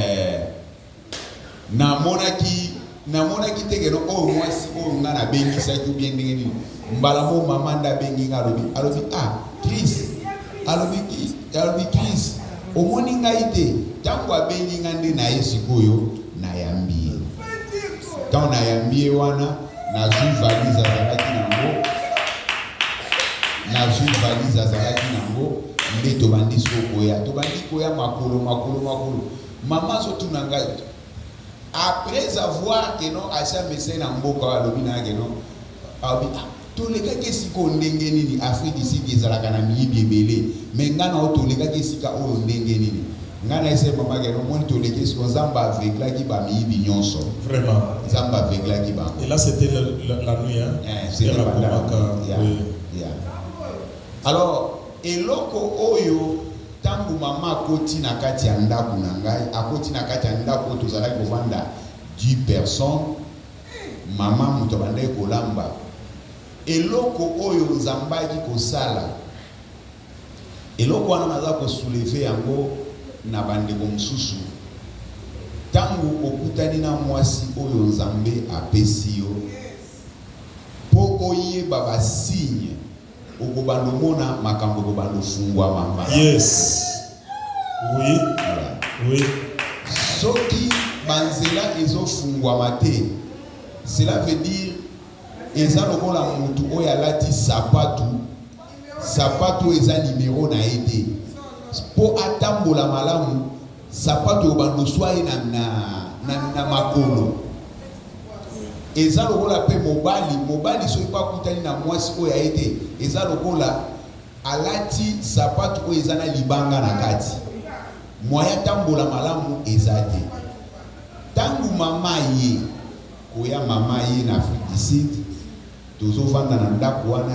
na monaki teke no o mwasi o ngana bengi sa ki bien ndenge ni mbala mo mama nda bengi alobi Chris alobi Chris omoni ngaite tango abengi ngande na esikoyo na yambie tango na yambie wana na zu valise azalaki nango nde tobandi koya makolo mama so tuna ngai après avoir que non asa message na mboka alobi na que non abi toleka kesiko ndenge nini Afrique ici ezalaka na miyibi ebele mais ngana o toleka kesika o ndenge nini ngana ese mama que non moni toleka kesiko nzamba avegla ki ba miyibi nyonso vraiment nzamba avegla ki ba. Et là c'était la nuit hein. C'était alors eloko oyo tangu mama akoti na kati ya ndako na ngai akoti na kati ya ndako tozalaki kovanda 10 personnes mama muto bandai kolamba eloko oyo nzambaki kosala eloko wana naza kosouleve yango na bandeko mosusu tangu okutani na mwasi oyo nzambe apesi yo po oyeba basigne okobanda omona makambo okobanda ofungwa mama. Yes. Oui. Oui. Soki banzela ezofungwama te, cela veut dire eza lokola mutu oyo alati sapatu eza numéro na ete po atambola malamu sapatu obando swai na makolo eza lokola pe mobali so ipa kutani na mwasi oyo ete eza lokola alati sapatu oyo eza na libanga na kati moya tambola malamu eza te tangu mama ye koya mama ye na Afrique du Sud tozovanda na ndako wana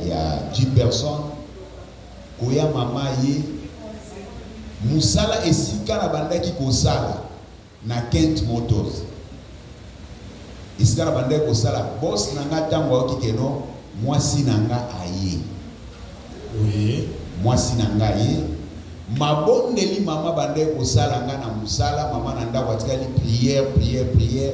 ya 10 personnes koya mama ye musala esika na bandaki kosala na Kent Motors esika na bandaki kosala boss nanga tango okikeno mwasi nanga aye. Oui. Mwasi nanga ye mabondeli mama bandaki kosala nga na musala mama na ndako atikali prière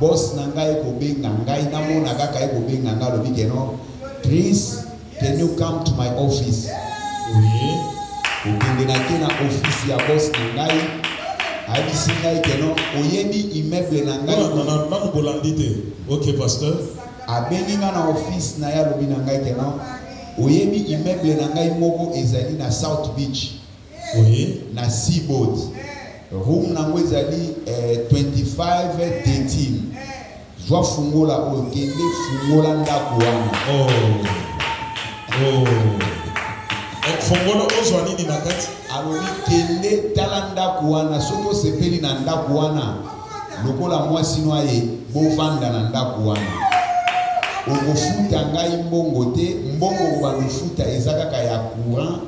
boss nanga ekobenga ngai namona kaka ekobenga nga lobi keno Chris, can you come to my office? Oui. Okende na ke na office ya boss ngai abisi ngai keno oyebi immeuble na ngai na bolandite. OK pasteur. Abengi nga na office na ya lobi na ngai keno oyebi immeuble na ngai moko ezali na South Beach. Oui. Na Seaboard. Room nango ezali 2513. Zwa fungola oyo kende fungola ndako wana. Fungola ozwa nini na kati? Alobi kende tala ndako wana soki osepeli na ndako wana lokola mwasi noye bovanda na ndako wana. Okofuta ngai mbongo te, mbongo okobalufuta eza kaka ya courant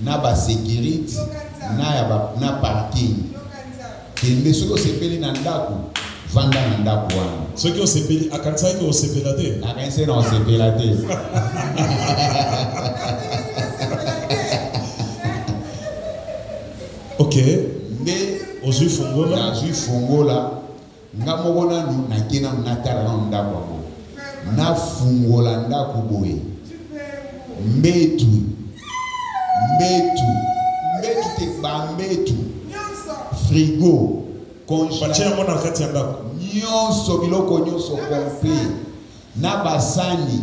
na ba sécurité na parking. Kende soki osepeli na ndako vanda na ndako wana. Soki osepeli akanisa ki osepela te. Akanisa na osepela te. OK. Nde ozui fungola. Na zui fungola nga moko nanu nakena natala na ndako yango. Na fungola ndako boye. Mbetu te bambetu. Frigo. Bachia mona kati ya ndako. Nyonso biloko nyonso complet. Na basani,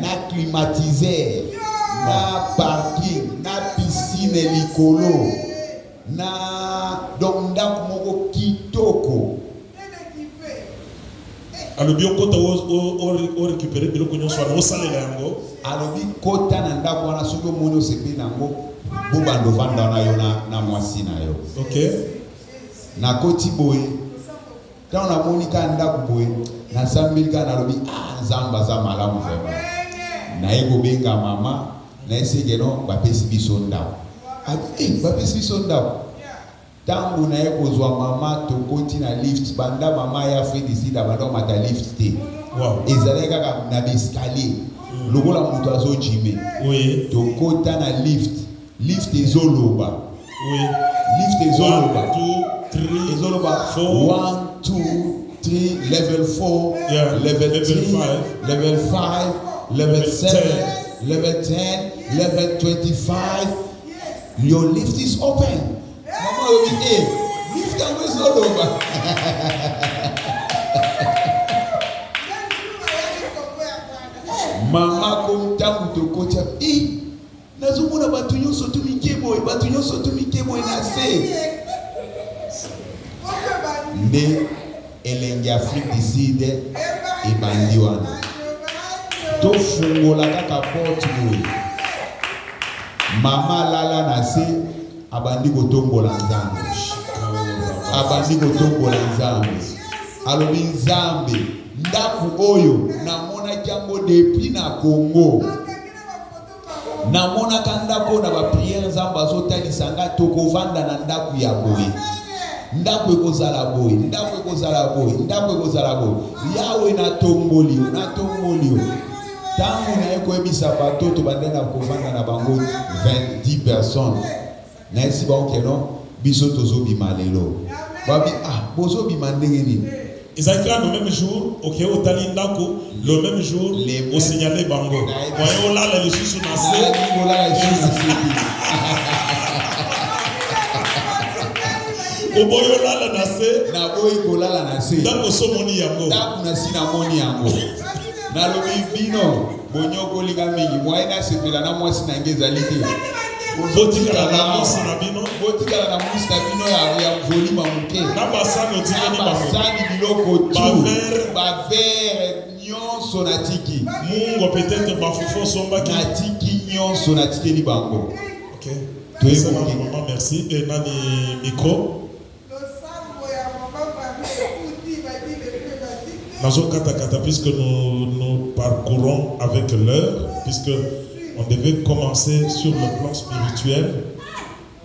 na climatiseur, na parking, na piscine likolo. Na donc ndako moko kitoko. Alobi okota o récupérer biloko nyonso wana osalela yango. Alobi kota na ndako wana soki omoni osepeli nango bubando vanda na yo na mwasi na yo. OK. Na koti boy. Dans la monika ndaku boy. Na sambilka na lobi nzamba za malamu vraiment. Na ego benga mama na esege no bapesi biso ndako. Bapesi biso ndako. Tangu na ekozwa mama to koti na lift banda mama ya Fredi sida banda mata lift te. Wow. Ezaleka ka na escalier. Lokola mutu azo jime. Oui. To kota na lift. Lift ezoloba. Oui. Lift ezoloba. 1, 2, 3. Ezoloba. 4. 1, 2, 3, level 4, Yeah. level 3, 5. level 5, level 7, level 10, level 25. Your lift is open. Mama will be here. Lift is all over. Mama kom tangu to kocha. Nazumuna batu nyonso tumike boy, batu nyonso tumike boy na se. Nde elenge Afrique du Sud ebandi wana. To fungola kaka porte boy. Mama lala na se abandi kotombola nzambe. Abandi kotombola nzambe. Alobi nzambe ndaku oyo namona kiango depuis na Congo. Namona kandako na ba prière nzambe azotalisa nga tokovanda na ndaku ya boye. Ndaku ekozala boye, ndaku ekozala boye, ndaku ekozala boye. Yawe na tomboli, na tomboli. Tangu na eko ebisa bato to bandena kovanda na bango 20 personnes. Na esi ba okeno biso tozo bimalelo. Babi bozo bimandenge nini? Ils étaient le même jour, OK, au Talindako, le même jour, au signalé Bango. Voyons là, les sous nassés. Au boyo là, la nassé. Na boy kola la nassé. Dako somoni yango. Dako na sina moni yango. Na lobi bino, bonyo kolinga mingi. Mwaina sepela na mwasi na ngeza lite. Botikala na mwasi na bino. Botikala na mwasi na bino ya volume muke. Na basani otikani bango. Basani biloko tu. Bavere nyonso na tiki. Mungo peut-être bafufo sombaki. Na tiki nyonso na tiki ni bango. OK. Maman, merci. Et nani micro. Puisque nous parcourons avec l'heure, puisque on devait commencer sur le plan spirituel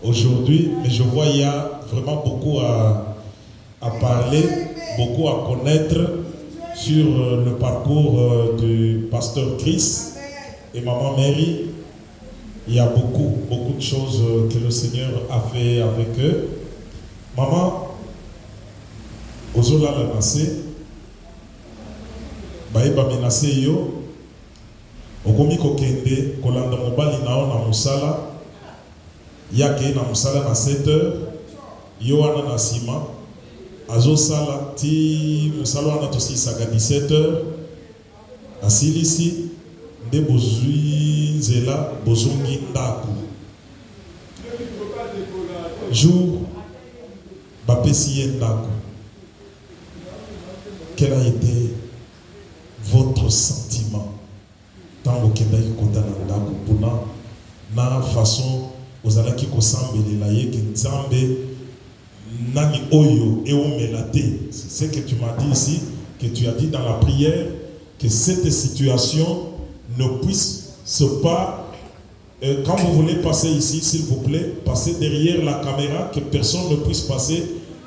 aujourd'hui, mais je vois il y a vraiment beaucoup à parler, beaucoup à connaître sur le parcours du pasteur Chris et maman Mary. Il y a beaucoup de choses que le Seigneur a fait avec eux. Maman, Ozola la nassé. Baïba menacé yo okomi kokende kolanda mobali nao na musala yake na musala na 7h yo wana na sima azo sala ti musala wana tosisaka 17h asilisi nde bozwi nzela bozongi ndako jour bapesi ye ndako. Quel a été votre sentiment tant que vous avez contact na façon vous allez qui kosambela ye que nzambe nani oyo e omelate. C'est ce que tu m'as dit ici, que tu as dit dans la prière, que cette situation ne puisse se pas quand vous voulez passer ici, s'il vous plaît, passez derrière la caméra, que personne ne puisse passer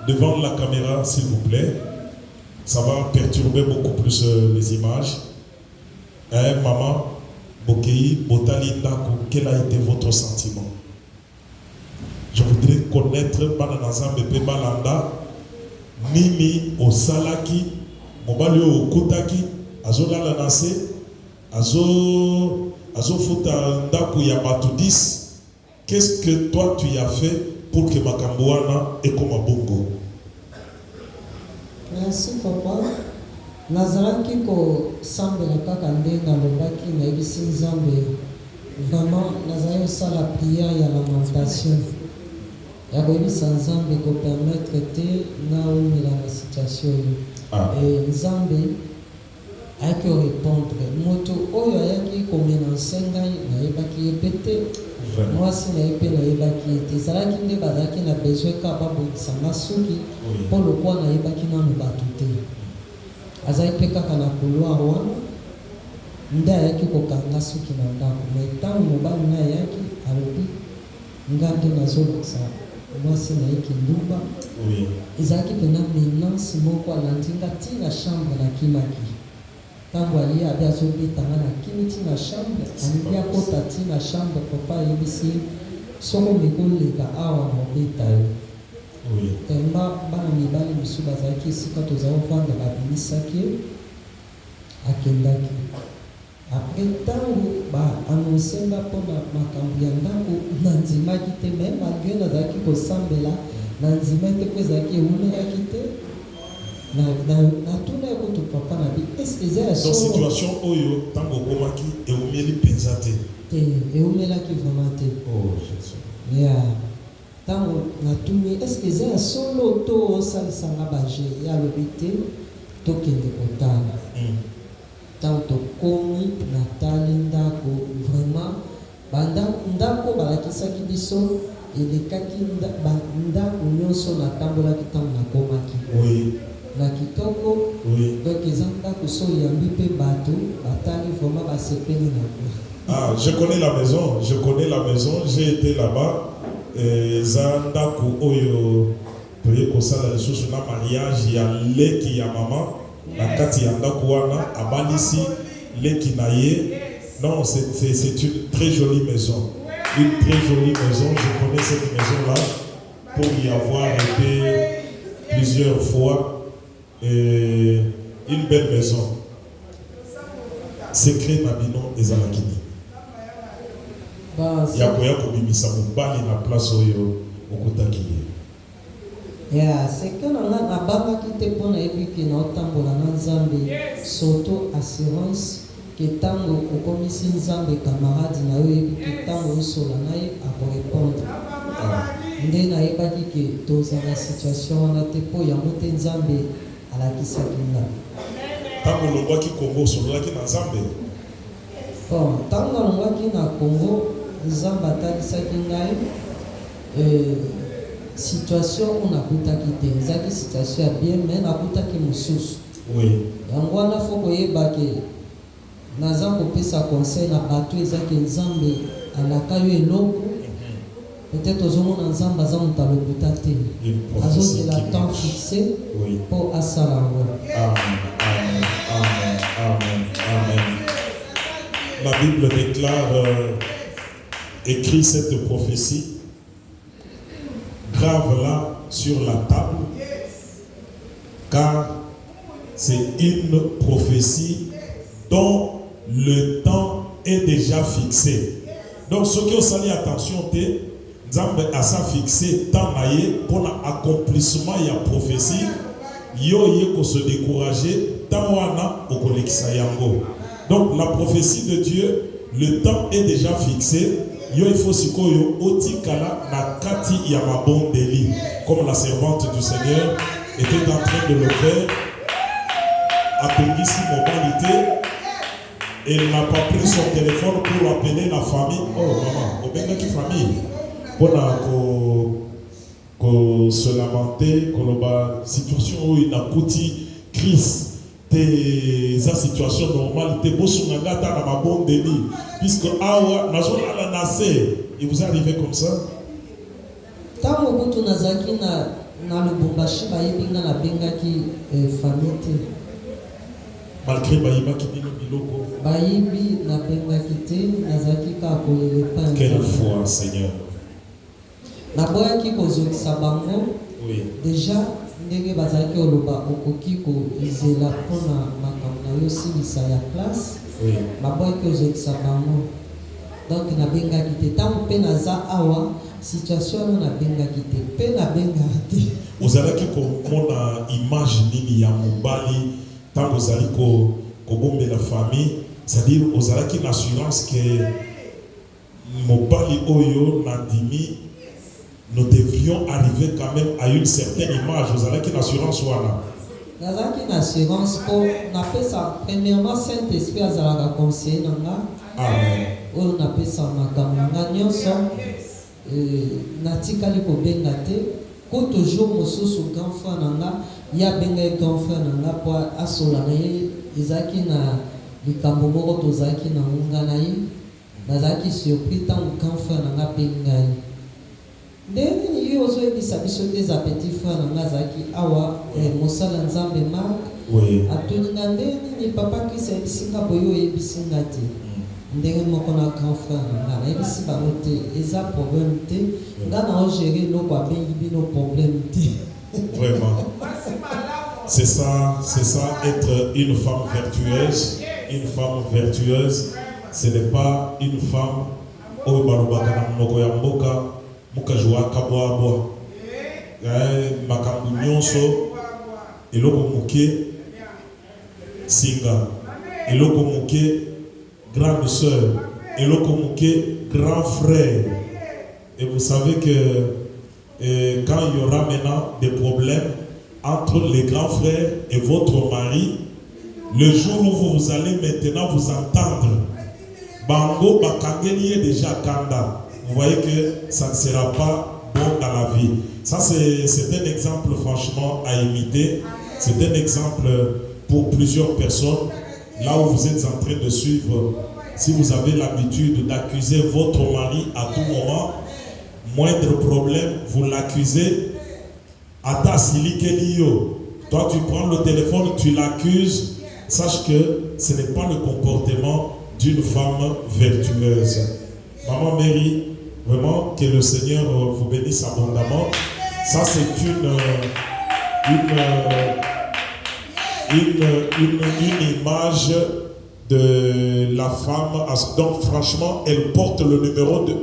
devant la caméra, s'il vous plaît. Ça va perturber beaucoup plus les images. Maman, Bokei, Botali, Ndako, quel a été votre sentiment? Je voudrais connaître Bananazam Bebe Balanda, Nini Osalaki, Mobalio Okutaki, Azola Lanase, Azo Futa Ndako Yabatu 10. Qu'est-ce que toi tu as fait pour que Makamboana et Komabongo? Merci papa. Nazalaki ko sambela kaka ndenge alobaki na ebisi nzambe. Vraiment nazali osala prière ya lamentation. Ya koyebisa nzambe ko permettre te na omela na situation yo. Et nzambe ayaki répondre. Moto oyo ayaki komena nsengai nayebaki ye répété. Moi, si je n'ai pas yebaki ete ezalaki nde bazalaki na besoin ka babongisanga suki mpo lokwa nayebaki nanu bato te. Azali mpe kaka na couloir wana nde ayaki kokanga suki na ndako. Me ntango mobali na ayaki alobi nga nde nazolokisa mwasi na ye kindumba. Ezalaki mpena menance moko alandi nga ntina chambre nakimaki. Ntango aye abi azobetanga nakimi ntina chambre alingi akota ntina chambre papa ayebisi soko mekoleka awa mobeta yo. Temba bana mibali mosusu bazalaki esika tozali kovanda babimisaki ye akendaki. Après ntango baannonsenga mpona makambo ya ndako nandimaki te me malgré nazalaki kosambela nandimaki te mpo ezalaki ewumelaki te. natuna ye kutu papa na bi est-ce eza ya solo. Dans situation oyo ntango okomaki eumeli mpenza te. Te eumelaki vraiment te. Oh Jésus. Ya ntango natuni est-ce eza ya solo to osalisanga baje ya lobi te tokende kotala. Ntango tokomi natali ndako vraiment ndako balakisaki biso elekaki ndako nyonso natambolaki ntango nakomaki. Oui. Na kitoko. Oui. Donc eza ndako so yambi mpe bato batali vraiment basepeli na kwa. Ah, je connais la maison, j'ai été là-bas. Eza ndako oyo toye kosala lisusu na mariage ya leki ya mama na kati ya ndako wana abalisi leki na ye. Non, c'est une très jolie maison. Une très jolie maison, je connais cette maison-là pour y avoir été plusieurs fois. Une belle maison. Secret Mabino ezalakini. Yakoya kobimisa mobali na place oyo okutaki ye. Ya seke nanga nabangaki te mpona yebi na otambola na Nzambe surtout assurance ke ntango okomisi Nzambe camarade na yo yebi ke ntango osola na ye akorépondre. Nde nayebaki ke tozala situation wana te mpo yango te Nzambe alakisaki nga. Ntango olongwaki Congo osololaki na Nzambe? Bon, ntango alongwaki na Congo Nzambe atalisaki ngai situation oyo nakutaki te ezalaki situation ya bien me nakutaki mosusu. Yango wana fo koyeba ke naza kopesa conseil na bato ezaki Nzambe alaka yo eloko peut-être ozomona Nzambe aza moto alokuta te azozela temps fixé mpo asala yango. Amen. La Bible déclare, écrit cette prophétie, grave-la sur la table, car c'est une prophétie dont le temps est déjà fixé. Donc, ceux qui ont sali attention, Nzambe a ça fixé tant naïe pour l'accomplissement et la prophétie. Yo ko se décourager tant wana okolekisa yango. Donc la prophétie de Dieu, le temps est déjà fixé. Yo il faut sikoyo otikala na kati ya mabondeli, comme la servante du Seigneur était en train de le faire. Apengisi modalité. Elle n'a pas pris son téléphone pour appeler la famille. Oh maman, obenga ki famille. Pour se lamenter, la situation où il a coûté crise, sa situation normale, puisque il vous est arrivé comme ça. Malgré quelle foi, Seigneur. Naboyaki kozokisa bango déjà ndenge bazalaki oloba okoki kozela mpona makambo na yo silisa ya place naboyaki kozokisa bango donc nabengaki te ntango mpe naza awa situation wana nabengaki te mpe nabengaka te. Ozalaki komona image nini ya mobali ntango ozali kobombela famille, c'est-à-dire ozalaki na assurance ke mobali oyo nandimi nous devrions arriver quand même à une certaine image. Vous avez une assurance ou là? Vous avez une assurance pour n'appeler ça premièrement Saint-Esprit à la conseiller nanga. Amen. Ou n'appeler pesa makambo nga nyonso natikali kobenga te ko toujours mosusu grand frère nanga ya benga grand frère nanga po asola na ye ezaki na likambo moko tozalaki na ngunga na ye nazalaki surpris ntango grand frère nanga mpe ngai ndenge nini yo ozoyebisa biso te eza petit frère nanga azalaki awa mosala nzambe mark atoninga ndenge nini papa krist ayebisi nga boye oyebisi nga te ndenge moko na grand frère nanga nayebisi bango te eza problème te nga na ogere eloko abengi bino problème te. Vraiment. C'est ça, être une femme vertueuse. Une femme vertueuse, ce n'est pas une femme au barobaka moko ya mboka muka joa kabwa bwa. Makambu nyonso eloko muke singa, eloko muke grande sœur, eloko muke grand frère. Et vous savez que quand il y aura maintenant des problèmes entre les grands frères et votre mari, le jour où vous allez maintenant vous entendre, Bango Bakangeli est déjà Kanda. Vous voyez que ça ne sera pas bon dans la vie. Ça, c'est un exemple franchement à imiter. C'est un exemple pour plusieurs personnes. Là où vous êtes en train de suivre, si vous avez l'habitude d'accuser votre mari à tout moment, moindre problème, vous l'accusez. Ata Silikelio. Toi, tu prends le téléphone, tu l'accuses. Sache que ce n'est pas le comportement d'une femme vertueuse. Maman Mary, vraiment que le Seigneur vous bénisse abondamment. Ça, c'est une image de la femme. Donc, franchement, elle porte le numéro de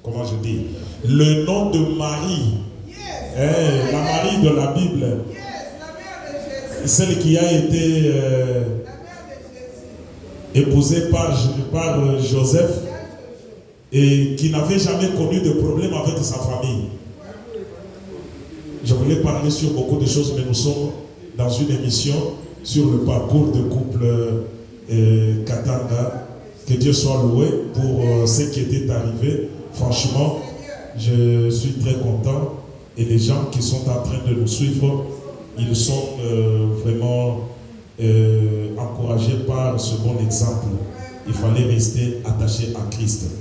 comment je dis, le nom de Marie. La Marie de la Bible. Celle qui a été épousée par Joseph et qui n'avait jamais connu de problème avec sa famille. Je voulais parler sur beaucoup de choses, mais nous sommes dans une émission sur le parcours de couple Katanga. Que Dieu soit loué pour ce qui était arrivé. Franchement, je suis très content et les gens qui sont en train de nous suivre, ils sont vraiment encouragés par ce bon exemple. Il fallait rester attaché à Christ.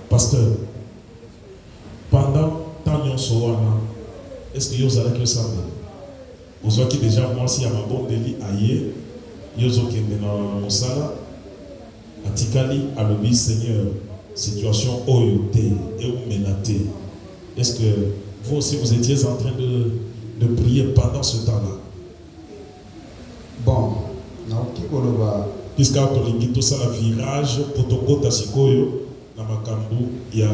Pasteur, pendant tant de temps, est-ce que vous avez que ça? Vous avez déjà moi si à ma bonne délit aïe, vous avez dans mon sala, atikali à l'obéi Seigneur, situation oyote et ou menaté. Est-ce que vous aussi vous étiez en train de prier pendant ce temps-là? Bon, puisque tout ça la virage pour ton côté sikoyo na makambu il y a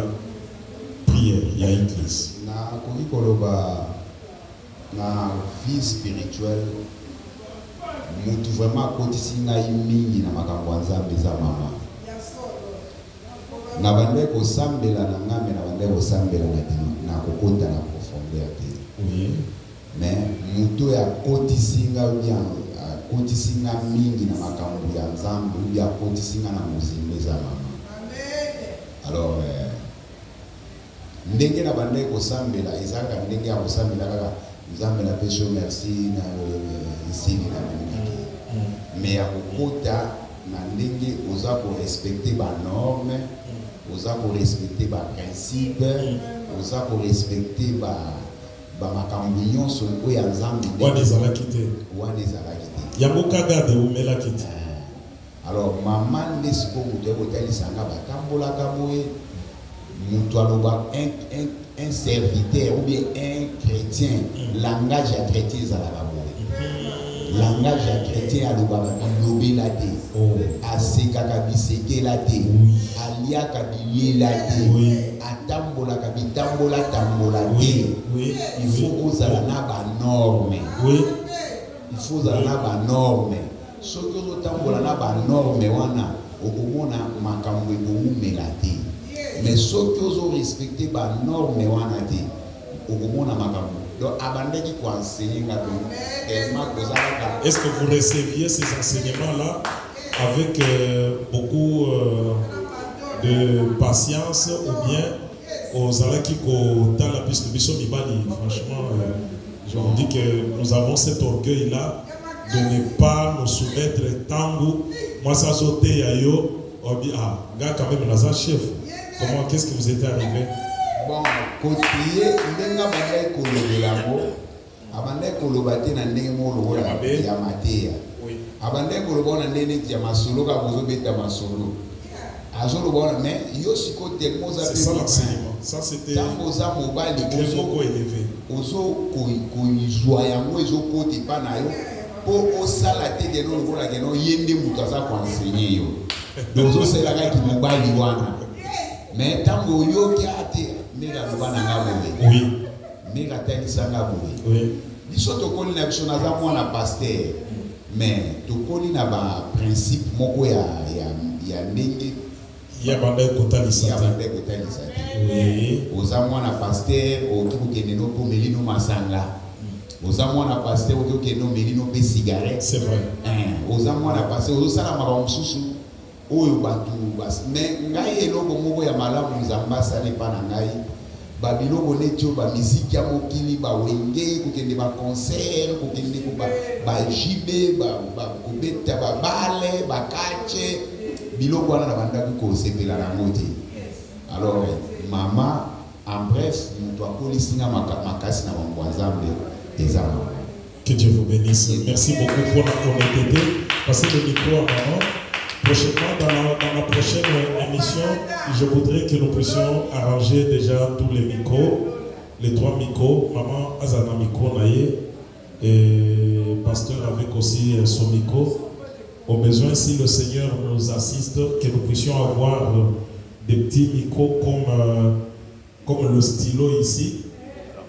prière, il y a église. Na vie spirituelle, mutu vraiment kotisinga mingi na makambo nzambe za mama. Na bande ko sambela na ngambe na bande ko sambela na kokota na profondeur te. Oui. Mais mutu ya kotisinga bien, kotisinga mingi na makambo ya nzambe, ya kotisinga na muzime za mama. Alors ndenge na bande ko sambela ezaka ndenge ya ko sambela kaka nzambe na peso merci na isini na mimi. Mais ya kokota na ndenge oza ko respecter ba norme, oza ko respecter ba principe, oza ko respecter ba makambo nyonso ko ya nzambe wana ezala kite. Yango kagade umela kite. Alors maman nesiko mutu ekotelisanga batambola kaboye mutu aloba un serviteur ou bien un chrétien, langage à chrétien ezalaka boye. Langage à chrétien aloba lobela te, asekaka bisekela te, aliaka bilela te, atambolaka bitambola tambola te. Il faut ozala na ba norme. Il faut ozala na ba norme. Soki ozotambola na ba norme wana okomona makambo ekomumela te. Mais soki ozo respecter ba norme wana te okomona makambo. Donc abandeki ko enseigner ngato tellement kozalaka. Est-ce que vous receviez ces enseignements là avec beaucoup de patience ou bien aux alaki dans la piste de Bissot Mibali. Franchement, je vous dis que nous avons cet orgueil-là de ne pas nous soumettre tango. Moi, ça saute à yo. On dit, ah, gars, quand même, on a un chef. Comment, qu'est-ce que vous êtes arrivé? Bon, côté, il y a un peu abandé kolobate na ndenge mo lokola ya mateya abandé kolobona ndenge ya masolo ka bozo beta masolo azolo bona mais yo siko tellement za c'est ça l'enseignement ça c'était tango za mobali ko élevé ozo ko izwa yango ezo koti pa na yo po osala te de no lokola ke no yende mutu aza ko enseigner yo dozo sela ka ki mobali wana mais tango yo ki ate ndega lobana ngabo oui mega tanisanga boye oui biso tokoli na biso naza mwana pasteur mais tokoli na ba principe moko ya ndenge ya bande kotalisa oui oza mwana pasteur okukende no po melino masanga oza mwana pasteur okukende no melino pe cigarette c'est vrai oza mwana pasteur ozosala makambo mosusu oyo bato mais ngai eloko moko ya malamu nzambe asali pa na ngai babiloko netio ba musique ya mokili ba wenge kokende ba concert kokende ko ba jibe ba kobeta ba bale ba kache biloko wana na bandaki ko sepela na moti alors mama en bref mutu akolisinga makasi na bango nzambe ezama. Que Dieu vous bénisse. Merci beaucoup pour la honnêteté. Passez le micro à maman. Prochainement, dans la prochaine émission, je voudrais que nous puissions arranger déjà tous les micros, les 3 micros, maman Azana micro naïe, et pasteur avec aussi son micro. Au besoin, si le Seigneur nous assiste, que nous puissions avoir des petits micros comme le stylo ici,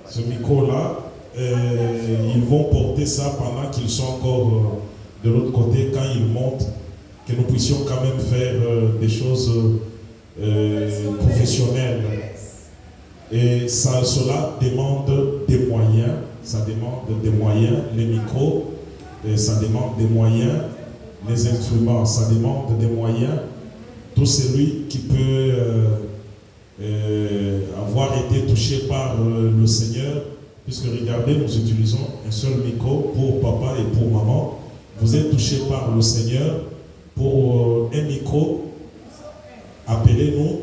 ce micro-là, ils vont porter ça pendant qu'ils sont encore de l'autre côté, quand ils montent, que nous puissions quand même faire des choses professionnelles. Et cela demande des moyens. Ça demande des moyens, les micros, et ça demande des moyens, les instruments, ça demande des moyens. Tout celui qui peut avoir été touché par le Seigneur, puisque regardez, nous utilisons un seul micro pour papa et pour maman. Vous êtes touché par le Seigneur. Pour un micro, appelez-nous,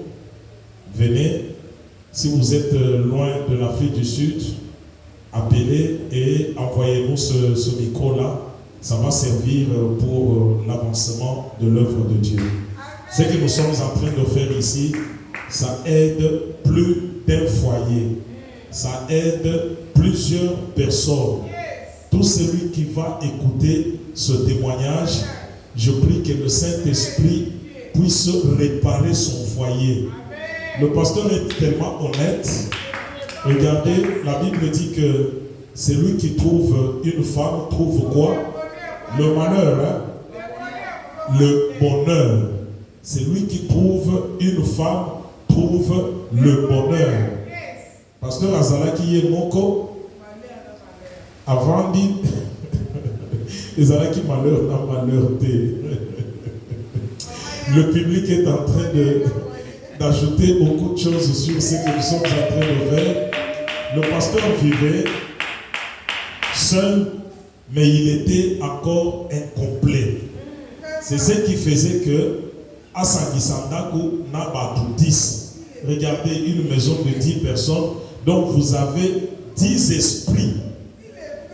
venez. Si vous êtes loin de l'Afrique du Sud, appelez et envoyez-nous ce micro-là. Ça va servir pour l'avancement de l'œuvre de Dieu. Ce que nous sommes en train de faire ici, ça aide plus d'un foyer. Ça aide plusieurs personnes. Tout celui qui va écouter ce témoignage, je prie que le Saint-Esprit puisse réparer son foyer. Le pasteur est tellement honnête. Regardez, la Bible dit que celui qui trouve une femme trouve quoi? Le malheur, hein? Le bonheur. Celui qui trouve une femme trouve le bonheur. Pasteur Azalaki Yemoko, avant dit, Azalaki malheur n'a malheur té. Le public est en train d'ajouter beaucoup de choses sur ce que nous sommes en train de faire. Le pasteur vivait seul, mais il était encore incomplet. C'est ce qui faisait que à Sangisandaku n'a pas 10. Regardez, une maison de 10 personnes, donc vous avez 10 esprits.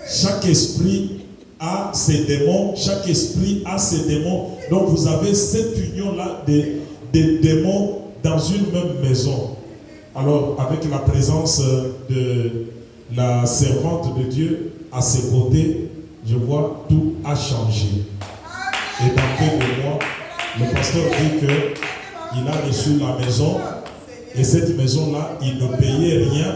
Chaque esprit a ses démons, chaque esprit a ses démons. Donc vous avez cette union-là des démons dans une même maison. Alors, avec la présence de la servante de Dieu à ses côtés, je vois tout a changé. Et dans peu de mois, le pasteur dit qu'il a reçu la maison, et cette maison-là, il ne payait rien.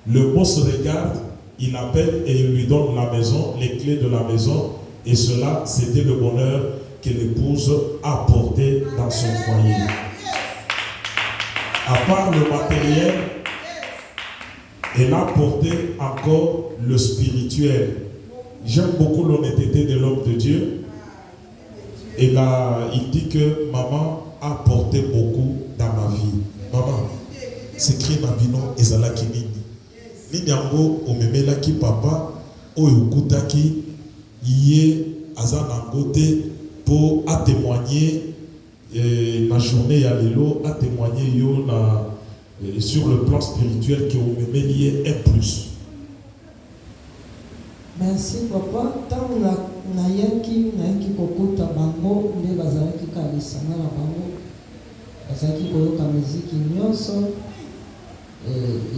Le boss regarde, il appelle et il lui donne la maison, les clés de la maison, et cela, c'était le bonheur que l'épouse a porté dans son foyer. À part le matériel, elle a porté encore le spirituel. J'aime beaucoup l'honnêteté de l'homme de Dieu. Et là, il dit que maman a porté beaucoup s'écrit dans bino ezalaki nini. Nini yango omemelaki papa oyo kutaki yé azanango te pour à témoigner la journée ya lelo à témoigner yo na sur le plan spirituel que omemeli un plus. Merci papa. Tant na yaki kokota bango nde bazalaki kalisana na bango. Bazalaki koyoka muziki nyonso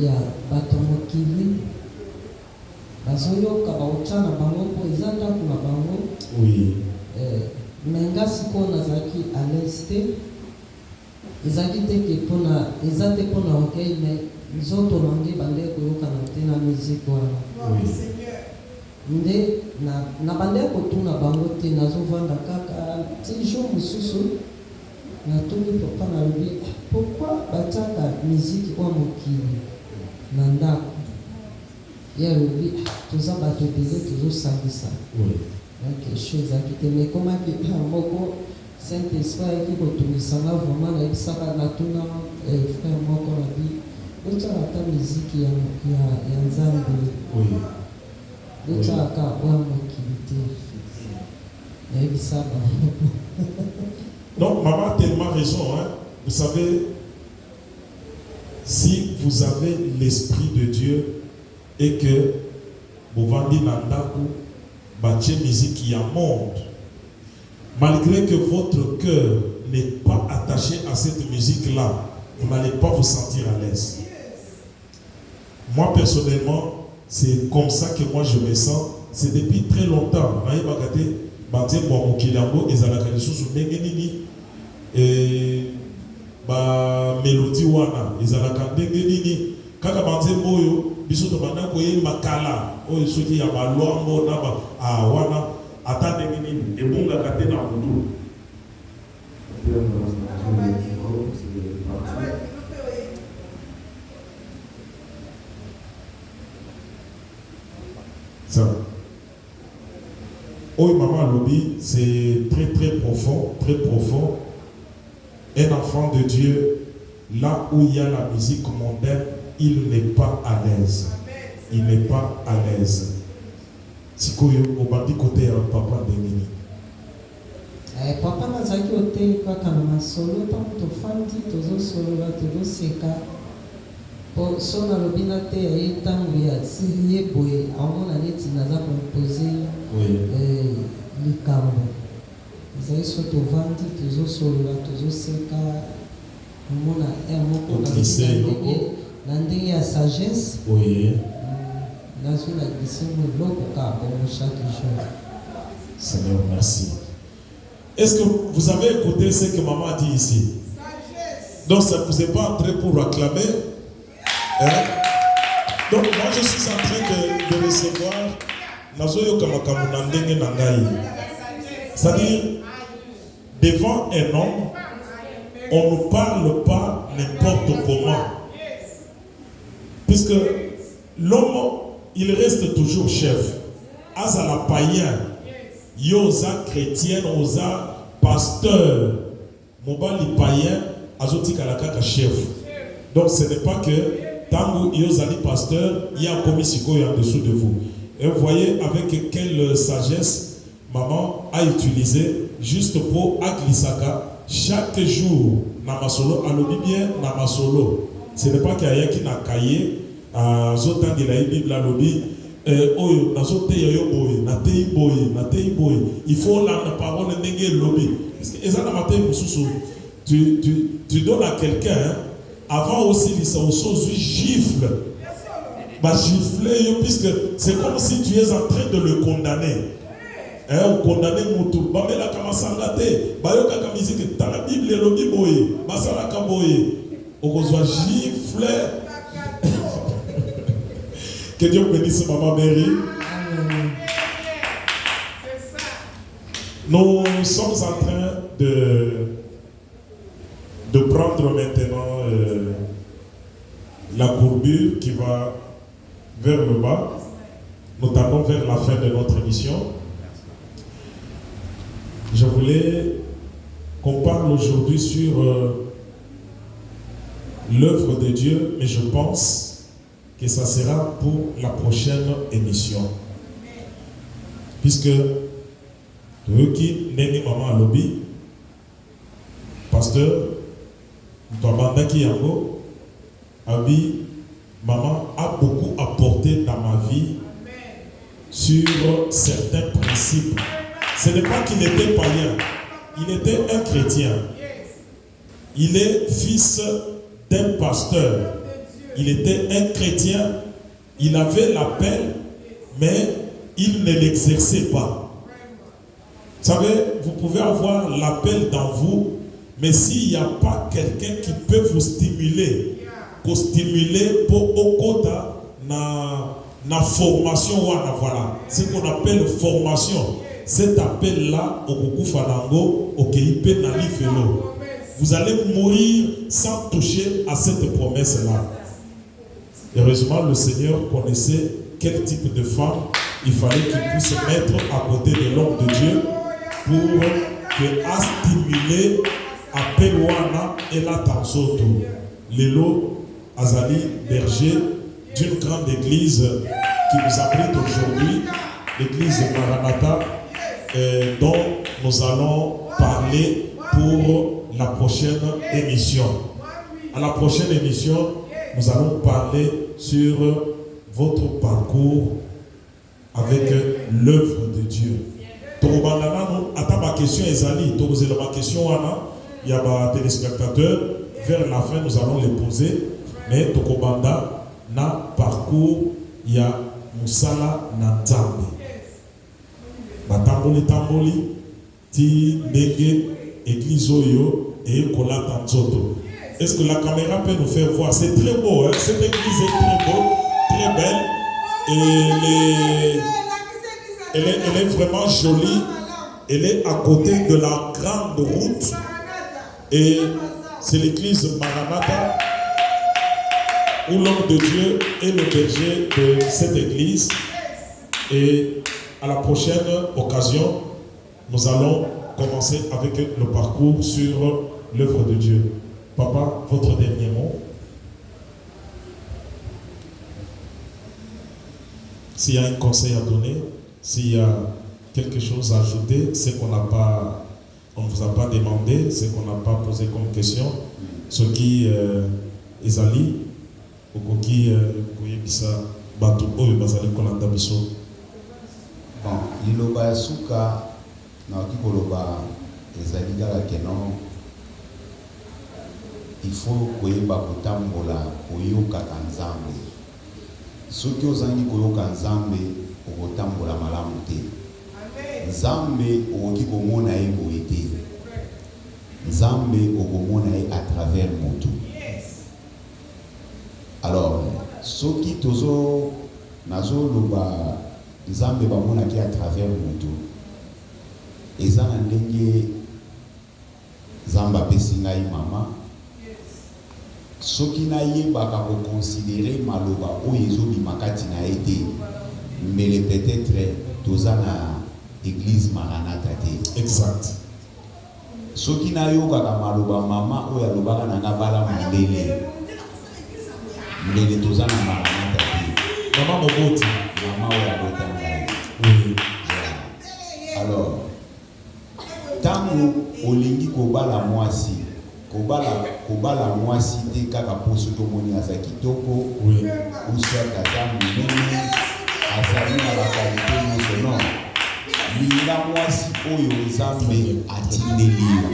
ya bato mokili. Bazoyoka baocha na bango po eza ndako na bango. Oui. Menga siko nazalaki à l'est. Ezalaki te ke mpona eza te mpona okei me nzoto nange bande koyoka na te na muziki wana. Nde na bande kotuna bango te nazovanda kaka ti jour mosusu natuni papa na lobi pourquoi batiaka miziki oya mokili na ndako ye lobi toza bato ebele tozosambisa donc cho ezalaki te me komaki moko saint esprit ayaki kotumisanga vraiment nayebisaka natuna frère moko nabi otiaka ata miziki ya nzambe otiaka oya mokili te nayebisaka. Donc maman a tellement raison, hein? Vous savez, si vous avez l'esprit de Dieu et que vous vendez nandaku, bâtir musique qui a monde, malgré que votre cœur n'est pas attaché à cette musique-là, vous n'allez pas vous sentir à l'aise. Moi personnellement, c'est comme ça que moi je me sens. C'est depuis très longtemps. Banze kwa mukilambo ezalaka lisusu ndenge nini ba melodi wana ezalaka ndenge nini kaka banze moyo biso to banda koyemba kala oyo soki ya balwambo na ba wana ata ndenge nini ebungaka te na mutu. Ça. Oh, maman Lobi, c'est très très profond, très profond. Un enfant de Dieu, là où il y a la musique mondaine, il n'est pas à l'aise. Il n'est pas à l'aise. Si vous avez côté papa de Mini. Papa nazaki ote kaka na masolo tango tofandi tozosolola tozoseka po so nalobi na te ye ntango ya ye boye aomona neti naza kompose likambo ezali so tovandi tozosolola tozoseka omona moko na ndenge ya sagesse nazwi na lisengo eloko kaka bongo chaque jour. Seigneur, merci. Est-ce que vous avez écouté ce que maman a dit ici? Donc ça ne vous est pas entré pour acclamer. Hein? Donc moi je suis en train de recevoir Nazoyo Kamakamu Nandenge Nangai. C'est-à-dire, devant un homme, on ne parle pas n'importe comment. Puisque l'homme, il reste toujours chef. Azala païen. Yoza chrétien, oza pasteur, mobali païen, azoti kalakaka chef. Donc ce n'est pas que tant que yozali pasteur, il y a un commisiko en dessous de vous. Et vous voyez avec quelle sagesse maman a utilisé juste pour aglisaka chaque jour namasolo alobi bien namasolo. Ce n'est pas qu'il y a qui n'a caillé à zotan de la Bible alobi. Oyo nazote yo boy na tei boy il faut la parole ndenge lobby parce que ezana matin mususu tu donnes à quelqu'un hein, avant aussi les sauces gifle ba gifler yo puisque c'est comme si tu es en train de le condamner hein ou condamner mutu ba mela kama sangate ba yo kaka musique ta la Bible lobby boy ba sala ka boy okozwa gifler. Que Dieu bénisse maman Mary. Nous sommes en train de prendre maintenant la courbure qui va vers le bas. Nous tendons vers la fin de notre mission. Je voulais qu'on parle aujourd'hui sur l'œuvre de Dieu, mais je pense que ça sera pour la prochaine émission. Puisque Ruki Neni Maman Lobby, pasteur, Ntwabandaki Yango, Abi, maman a beaucoup apporté dans ma vie sur certains principes. Ce n'est pas qu'il était païen, il était un chrétien. Il est fils d'un pasteur. Il était un chrétien. Il avait l'appel, mais il ne l'exerçait pas. Vous savez, vous pouvez avoir l'appel dans vous, mais s'il n'y a pas quelqu'un qui peut vous stimuler pour au quota na formation, voilà, ce qu'on appelle formation. Cet appel-là, au Kuku Fanango, au Keipe Nali Felo, vous allez mourir sans toucher à cette promesse-là. Heureusement, le Seigneur connaissait quel type de femme il fallait qu'il puisse mettre à côté de l'homme de Dieu pour que a stimuler à Pelouana et la Tansoto. Lélo Azali, berger d'une grande église qui nous abrite aujourd'hui, l'église Maranatha, dont nous allons parler pour la prochaine émission. À la prochaine émission, nous allons parler sur votre parcours avec l'œuvre de Dieu. Ma question est ma question, il y a des téléspectateurs. Vers la fin, nous allons les poser. Mais Tokobanda, na parcours, il y a Moussala Nanzambe. Tamboli, ti nege, église oyo, et kola tanzoto. Est-ce que la caméra peut nous faire voir? C'est très beau, hein? Cette église est très beau, très belle. Et elle est vraiment jolie. Elle est à côté de la grande route. Et c'est l'église Maranatha, où l'homme de Dieu est le berger de cette église. Et à la prochaine occasion, nous allons commencer avec le parcours sur l'œuvre de Dieu. Papa, votre dernier mot. S'il y a un conseil à donner, s'il y a quelque chose à ajouter, c'est qu'on n'a pas, on ne vous a pas demandé, c'est qu'on n'a pas posé comme question. Ce qui est allé, ou qui est batu oyo bazali kolanda biso. Bon, liloba ya suka na kikoloba ezali kaka keno, il faut koyeba kotambola koyokaka Nzambe. Soki ozangi koyoka Nzambe okotambola malamu te. Nzambe okoki komona ye boye te. Nzambe okomona ye à travers motu. Alors, soki tozo nazo loba Nzambe bamonaki à travers motu, eza na ndenge Nzambe apesi ngai mama. Soki nayebaka koconsidérer maloba oyo ezobima kati na ye te, mais peut-être toza na église Maranatha te. Exact. Soki nayokaka maloba mama oyo alobaka na nga bala mondele, ndele toza na Maranatha te. Maman Moboti. Maman oyo abota ngai. Oui. Alors, tango olingi kobala mwasi, kobala mwasi te kaka po soki omoni aza kitoko, oui, ou soit aza monene, azali na bakalite nyonso, non. Linga mwasi oyo Nzambe atindeli yo.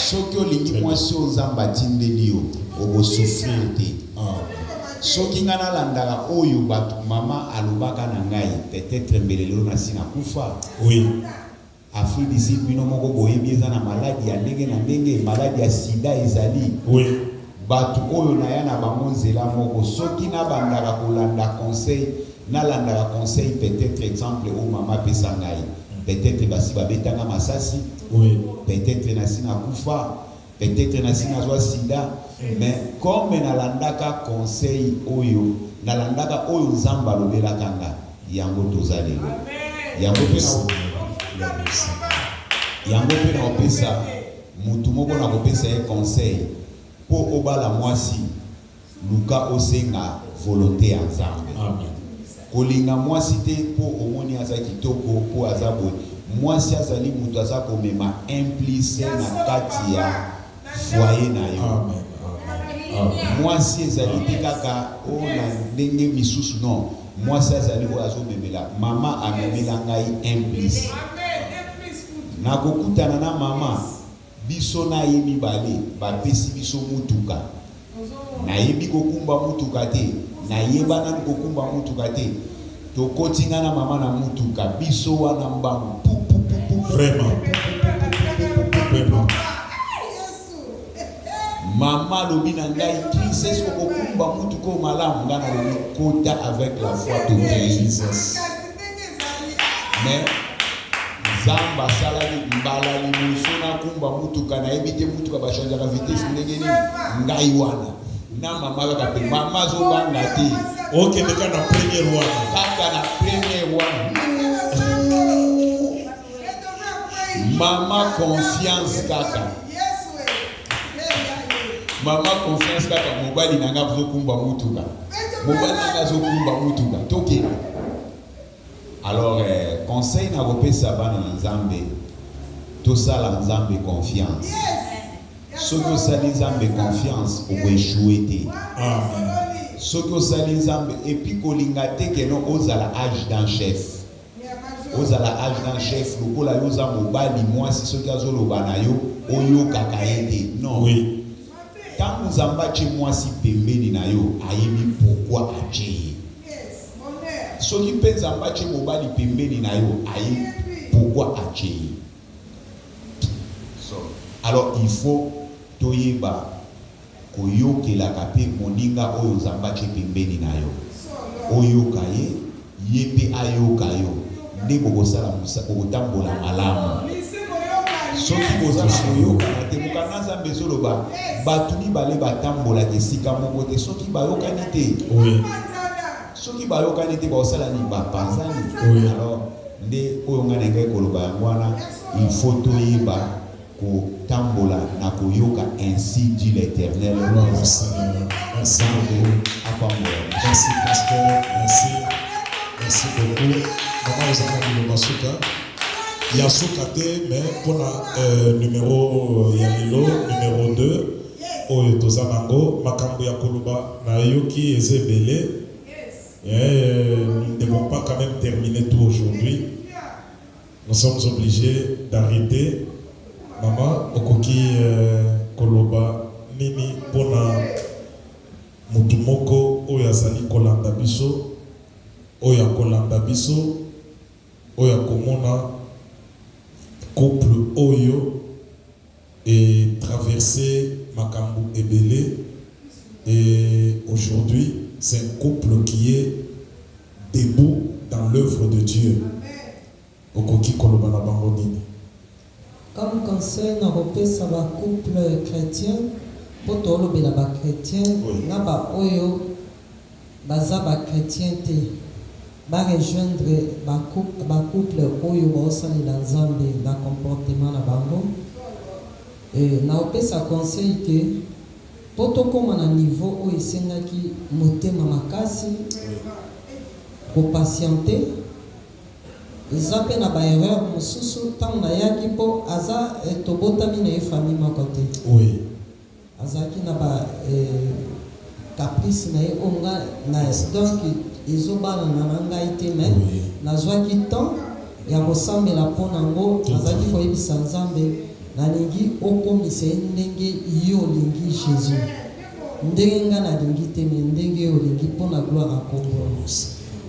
Soki olingi mwasi oyo Nzambe atindeli yo, okosufrir te. Soki nga nalandaka oyo bato mama alobaka na ngai, peut-être mbele lelo nasi nakufa. Oui. Afrique d'ici bino moko boyebi eza na maladie ya ndenge na ndenge, maladie ya sida ezali. Oui. Bato oyo na ya na bango nzela moko, soki nabandaka kolanda conseil, nalandaka conseil peut-être exemple o mama pesa ngai, peut-être basi babetanga masasi, oui, peut-être nasi nakufa, peut-être nasi nazwa sida, mais comme nalandaka conseil oyo, nalandaka oyo Nzambe alobelaka nga, yango toza lelo. Yango pe na opesa mutu moko na kopesa ye conseil, pour obala mwasi luka osenga volonté ya Nzambe. Amen. Kolinga mwasi te pour omoni aza kitoko pour azabo. Mwasi azali mutu aza komema implice na kati ya foyer na yo. Amen. Amen. Mwasi ezali te kaka o na ndenge misusu non. Mwasi azali oyo azomemela mama amemela ngai implice. Nakokutana na mama biso na ye mibale bapesi biso mutuka. Nayebi kokumba mutuka te, nayebana kokumba mutuka te. Tokotinga na mama na mutuka biso wana mbangu. Vraiment. Vraiment. Mama lobi na ngai princesse kokumba mutuka malamu ngana lobi kota avec la foi de Jésus. Mais Zamba salali mbala limuso na kumba mutuka na ebite mutuka ba changer la vitesse ndenge ni ngai wana na mama ka pe mama zo banga te. OK, ndeka na premier wana. Kaka na premier wana. Mama confiance kaka. Mama confiance kaka mobali nanga zo kumba mutuka. Mobali nanga zo kumba mutuka. Toke. Alors, conseil na kopesa bana na Nzambe, tosala Nzambe confiance. Soki osali Nzambe confiance, okoéchouer te. Amen. Soki osali Nzambe, et puis kolinga te keno ozala âge d'un chef. Ozala âge d'un chef, lokola yo za mobali mwasi soki azoloba na yo, oyo kaka ye te. Non. Oui. Tango Nzamba che mwasi pembeni na yo, ayebi pourquoi ache. Soki penza mbache mobali pembeni na yo ayi pourquoi ache. Alors il faut toyeba koyokela kape moninga oyo Nzamba che pembeni na yo. Oyoka ye yepe ayoka yo. Ndeko kosala kotambola malamu. Soki kozala koyoka na te mokana Nzambe zoloba batuni bale batambola kesika moko te soki bayokani te. Oui. Soki bayokani te baosala ni bapanzani. Oui. Alors nde oyo nga na ngai koloba yango wana il faut toyeba kotambola na koyoka ainsi dit l'Éternel. Merci Seigneur. Merci beaucoup. Merci pasteur. Merci. Merci beaucoup. Maman ozanga ni masuka. Ya suka te mais pour numéro ya lelo numéro 2 oyo tozanango makambo ya koloba na yoki ezebele. Nous ne devons pas quand même terminer tout aujourd'hui. Nous sommes obligés d'arrêter. Maman, okoki koloba nini pona mutumoko oya zali kolanda biso, oya kolanda biso, oya komona couple oyo et traverser makambo ebele. Et aujourd'hui, c'est un couple qui est debout dans l'œuvre de Dieu. Okoki koloba na bango nini? Comme conseil na kopesa ba couple chrétien, pour tolobela ba chrétien, na ba oyo baza ba chrétien te, ba rejoindre ba couple oyo ba osali na Nzambe na comportement na bango. Et na kopesa conseil que pour tokoma na niveau oyo esengaki motema makasi ko patienter. Eza pe na ba erreur mosusu ntango nayaki mpo aza tobotami na ye famille moko te. Oui. Azalaki na ba caprice na ye oyo nga na donc ezobalana na ngai te mais nazwaki temps ya kosambela mpo nango nazalaki koyebisa Nzambe nalingi okomisa ye ndenge yo olingi Jésus. Ndenge nga nalingi te me ndenge yo olingi mpo na gloire ya Kombo.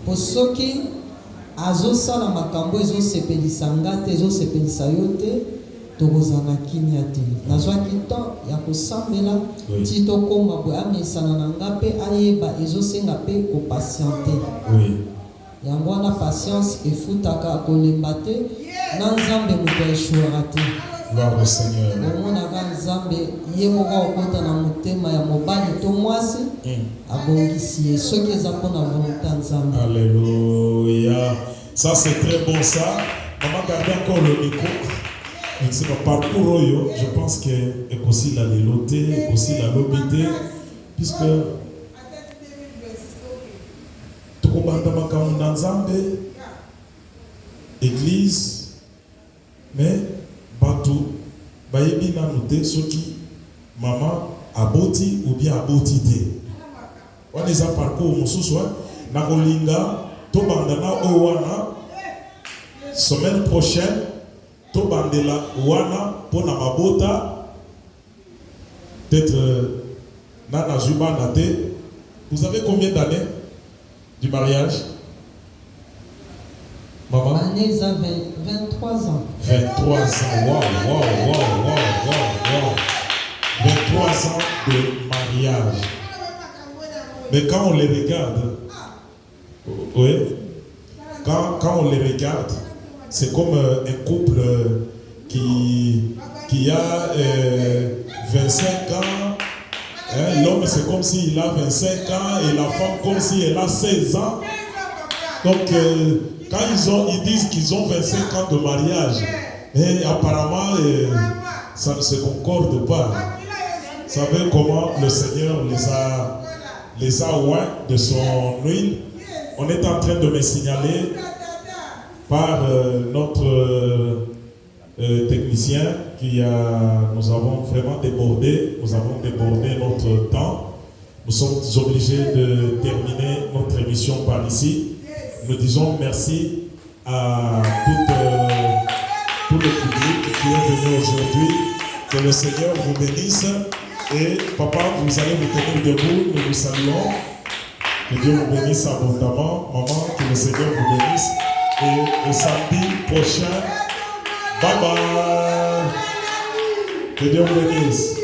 Po soki azosala makambo ezosepelisa nga te ezosepelisa yo te tokozala kimia te. Nazwaki temps ya kosambela ti tokoma boye amesana na nga mpe ayeba ezosenga mpe kopatiente. Yango wana patience efutaka kolemba te na Nzambe moto aeshuara te. Gloire au Seigneur. Omonaka Nzambe ye moko okota na motema ya mobali to mwasi abongisi ye soki eza mpona volonté ya Nzambe. Alléluia. Ça c'est très bon ça. Maman, gardez encore le micro. c'est le parcours, je pense que est aussi la léloté, aussi la lobité, puisque tout le monde dans l'église, mais batou, bayebi na noté ceux qui maman aboti ou bien abotité. On les a parcours mususwa na kolinga to bandana owana semaine prochaine. Bandela wana pona mabota peut-être nana juba nate. Vous avez combien d'années du mariage, maman? Vanessa 23 ans. 23 ans, wow. 23 ans de mariage. Mais quand on les regarde, oui, quand on les regarde, c'est comme un couple qui a 25 ans. Hein, l'homme, c'est comme s'il a 25 ans et la femme comme si elle a 16 ans. Donc, quand ils disent qu'ils ont 25 ans de mariage, mais apparemment, ça ne se concorde pas. Vous savez comment le Seigneur les a oints de son huile. On est en train de me signaler par notre technicien nous avons vraiment débordé, notre temps. Nous sommes obligés de terminer notre émission par ici. Nous disons merci à tout le public qui est venu aujourd'hui. Que le Seigneur vous bénisse. Et papa, vous allez vous tenir debout. Nous vous saluons. Que Dieu vous bénisse abondamment. Maman, que le Seigneur vous bénisse. Et au samedi prochain, bye bye. Que Dieu vous bénisse.